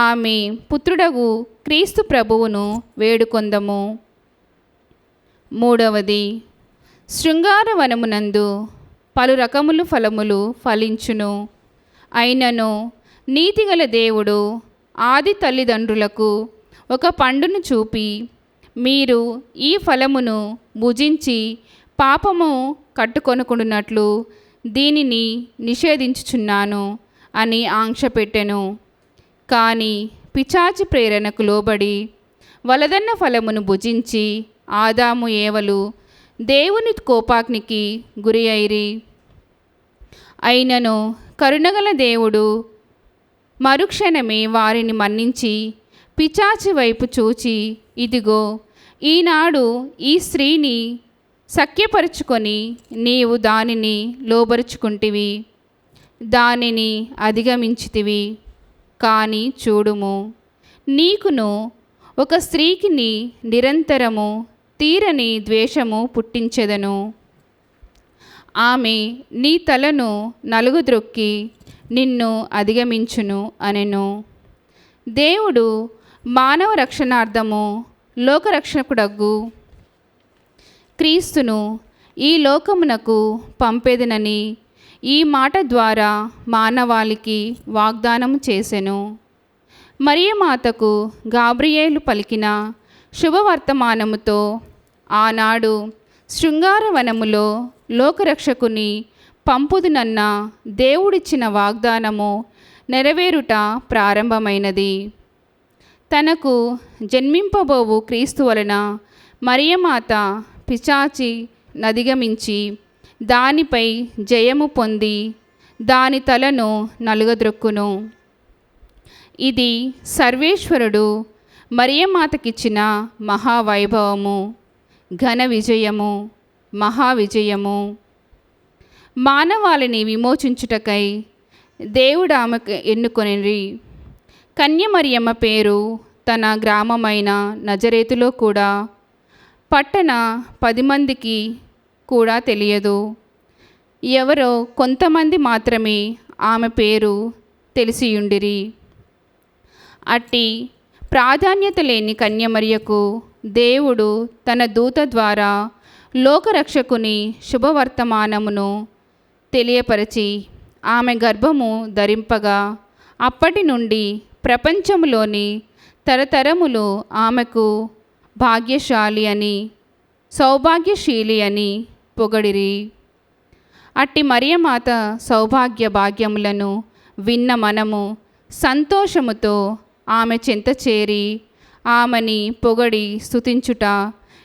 ఆమె పుత్రుడగు క్రీస్తు ప్రభువును వేడుకొందము. మూడవది, శృంగారవనమునందు పలు రకములు ఫలములు ఫలించును. అయినను నీతిగల దేవుడు ఆది తల్లిదండ్రులకు ఒక పండును చూపి మీరు ఈ ఫలమును భుజించి పాపము కట్టుకొనుకున్నట్లు దీనిని నిషేధించుచున్నాను అని ఆంక్ష పెట్టెను. కానీ పిశాచి ప్రేరణకు లోబడి వలదన్న ఫలమును భుజించి ఆదాము ఏవలు దేవుని కోపాగ్నికి గురి అయిరి. అయినను కరుణగల దేవుడు మరుక్షణమే వారిని మన్నించి పిశాచి వైపు చూచి ఇదిగో ఈనాడు ఈ స్త్రీని సఖ్యపరుచుకొని నీవు దానిని లోబరుచుకుంటివి, దానిని అధిగమించితివి. కానీ చూడుము, నీకును ఒక స్త్రీకిని నిరంతరము తీరని ద్వేషము పుట్టించెదను. ఆమె నీ తలను నలుగుద్రొక్కి నిన్ను అధిగమించును అనెను. దేవుడు మానవ రక్షణార్థము లోకరక్షకుడగు క్రీస్తును ఈ లోకమునకు పంపేదనని ఈ మాట ద్వారా మానవాళికి వాగ్దానము చేసెను. మరియమాతకు గాబ్రియేలు పలికిన శుభవర్తమానముతో ఆనాడు శృంగారవనములో లోకరక్షకుని పంపుదునన్న దేవుడిచ్చిన వాగ్దానము నెరవేరుట ప్రారంభమైనది. తనకు జన్మింపబోవు క్రీస్తు వలన మరియమాత పిశాచి నధిగమించి దానిపై జయము పొంది దాని తలను నలుగద్రొక్కును. ఇది సర్వేశ్వరుడు మరియమాతకిచ్చిన మహావైభవము, ఘన విజయము, మహావిజయము. మానవాళిని విమోచించుటకై దేవుడు ఆమెకు ఎన్నుకొనిరి. కన్య మరియమ్మ పేరు తన గ్రామమైన నజరేతులో కూడా పట్టణ 10 మందికి కూడా తెలియదు. ఎవరో కొంతమంది మాత్రమే ఆమె పేరు తెలిసియుండిరి. అట్టి ప్రాధాన్యత లేని కన్యమరియకు దేవుడు తన దూత ద్వారా లోకరక్షకుని శుభవర్తమానమును తెలియపరచి ఆమె గర్భము ధరింపగా అప్పటి నుండి ప్రపంచంలోని తరతరములు ఆమెకు భాగ్యశాలి అని, సౌభాగ్యశీలి అని పొగడిరి. అట్టి మరియమాత సౌభాగ్య భాగ్యములను విన్న మనము సంతోషముతో ఆమె చెంత చేరి ఆమెని పొగడి స్తుతించుట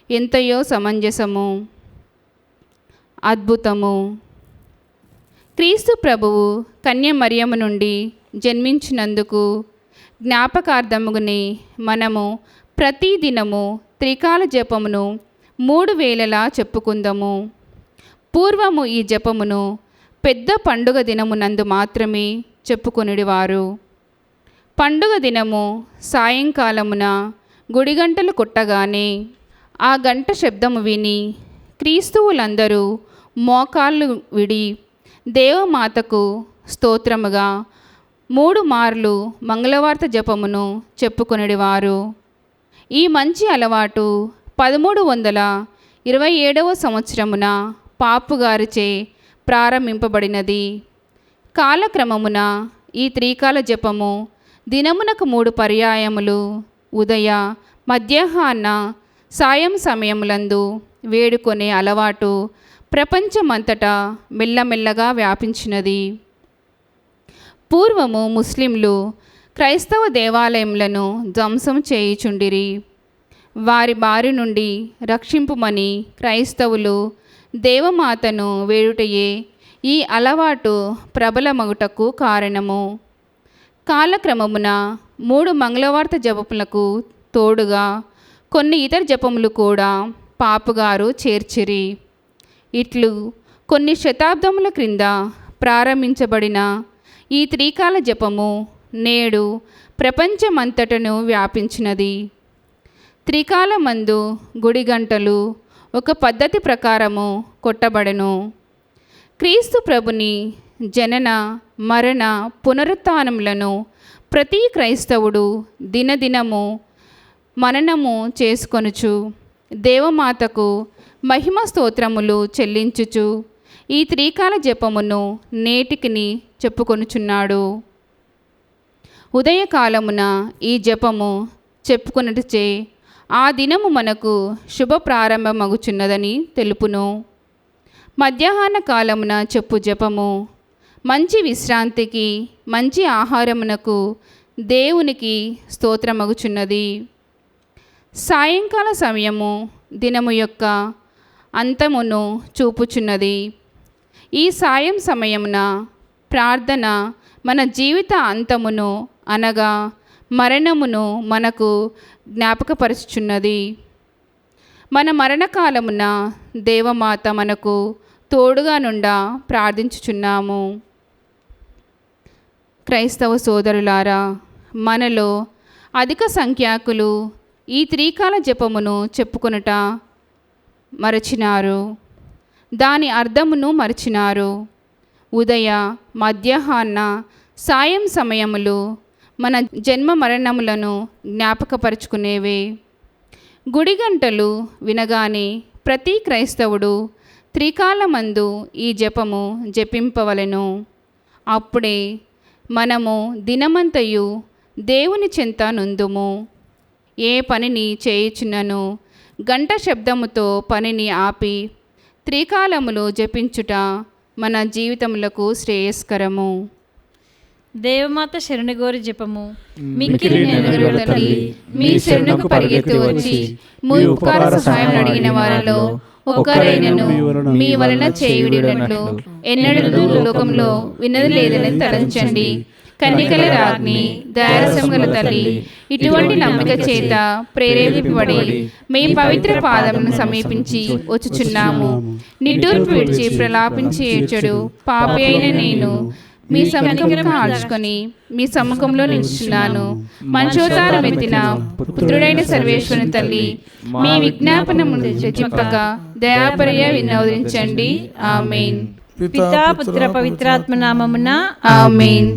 ఎంతయో సమంజసము, అద్భుతము. క్రీస్తు ప్రభువు కన్య మరియమ్మ నుండి జన్మించినందుకు జ్ఞాపకార్థముగానే మనము ప్రతిదినము త్రికాల జపమును 3 వేళలా చెప్పుకుందాము. పూర్వము ఈ జపమును పెద్ద పండుగ దినమునందు మాత్రమే చెప్పుకొనిడివారు. పండుగ దినము సాయంకాలమున గుడిగంటలు కొట్టగానే ఆ గంట శబ్దము విని క్రీస్తువులందరూ మోకాళ్ళు విడి దేవమాతకు స్తోత్రముగా 3 మార్లు మంగళవార్త జపమును చెప్పుకొనిడివారు. ఈ మంచి అలవాటు 1327వ సంవత్సరమున పాపుగారిచే ప్రారంభింపబడినది. కాలక్రమమున ఈ త్రికాల జపము దినమునకు 3 పర్యాయములు ఉదయ, మధ్యాహ్న, సాయం సమయములందు వేడుకొనే అలవాటు ప్రపంచమంతటా మెల్లమెల్లగా వ్యాపించినది. పూర్వము ముస్లింలు క్రైస్తవ దేవాలయములను ధ్వంసం చేయుచుండిరి. వారి బారి నుండి రక్షింపుమని క్రైస్తవులు దేవమాతను వేడుటయే ఈ అలవాటు ప్రబలమగుటకు కారణము. కాలక్రమమున 3 మంగళవార్త జపములకు తోడుగా కొన్ని ఇతర జపములు కూడా పాపుగారు చేర్చిరి. ఇట్లు కొన్ని శతాబ్దముల క్రింద ప్రారంభించబడిన ఈ త్రికాల జపము నేడు ప్రపంచమంతటను వ్యాపించినది. త్రికాలమందు గుడి గంటలు ఒక పద్ధతి ప్రకారము కొట్టబడెను. క్రీస్తు ప్రభుని జనన, మరణ, పునరుత్థానములను ప్రతి క్రైస్తవుడు దినదినము మననము చేసుకొనుచు దేవమాతకు మహిమ స్తోత్రములు చెల్లించుచు ఈ త్రికాల జపమును నేటికిని చెప్పుకొనుచున్నాడు. ఉదయకాలమున ఈ జపము చెప్పుకొనుటచే ఆ దినము మనకు శుభ ప్రారంభమగుచున్నదని తెలుపును. మధ్యాహ్న కాలమున చెప్పు జపము మంచి విశ్రాంతికి, మంచి ఆహారమునకు దేవునికి స్తోత్రమగుచున్నది. సాయంకాల సమయము దినము యొక్క అంతమును చూపుచున్నది. ఈ సాయం సమయమున ప్రార్థన మన జీవిత అంతమును అనగా మరణమును మనకు జ్ఞాపకపరుచుచున్నది. మన మరణకాలమున దేవమాత మనకు తోడుగా నుండా ప్రార్థించుచున్నాము. క్రైస్తవ సోదరులారా, మనలో అధిక సంఖ్యాకులు ఈ త్రికాల జపమును చెప్పుకొనుట మరచినారు. దాని అర్థమును మరచినారు. ఉదయ, మధ్యాహ్న, సాయం సమయములు మన జన్మ మరణములను జ్ఞాపకపరుచుకునేవే. గుడిగంటలు వినగానే ప్రతి క్రైస్తవుడు త్రికాలమందు ఈ జపము జపింపవలెను. అప్పుడే మనము దినమంతయు దేవుని చెంత నుందుము. ఏ పనిని చేయుచున్నను గంట శబ్దముతో పనిని ఆపి త్రికాలములు జపించుట మన జీవితములకు శ్రేయస్కరము. దేవమాత శరణగోరి జపము. మిక్కిలి నెనగల తల్లి, మీ శరణకు పరిగెత్తి వచ్చి మీ ఉపకార సహాయం అడిగిన వారిలో ఒక్కరైనను మీ వలన చేయుడినట్లు ఎన్నడూ లోకంలో వినది లేదని తలంచండి. కన్నికల రాజ్ఞి, దయారసంగల తల్లి, ఇటువంటి నమ్మిక చేత ప్రేరేపింపబడి మీ పవిత్ర పాదమును సమీపించి వచ్చుచున్నాము. నిట్టూర్పు విడిచి ప్రలాపించి ఏడ్చడు పాపి అయిన నేను మీ సముఖంలో కాల్చుకొని మీ సముఖంలో నిలుచున్నాను. మంచోతారం ఎత్తిన పుత్రుడైన సర్వేశ్వరుని తల్లి, మీ విజ్ఞాపనము చింపక దయాపర్య వినోదించండి. ఆమేన్. పితా పుత్ర పవిత్రాత్మ నామమున ఆమేన్.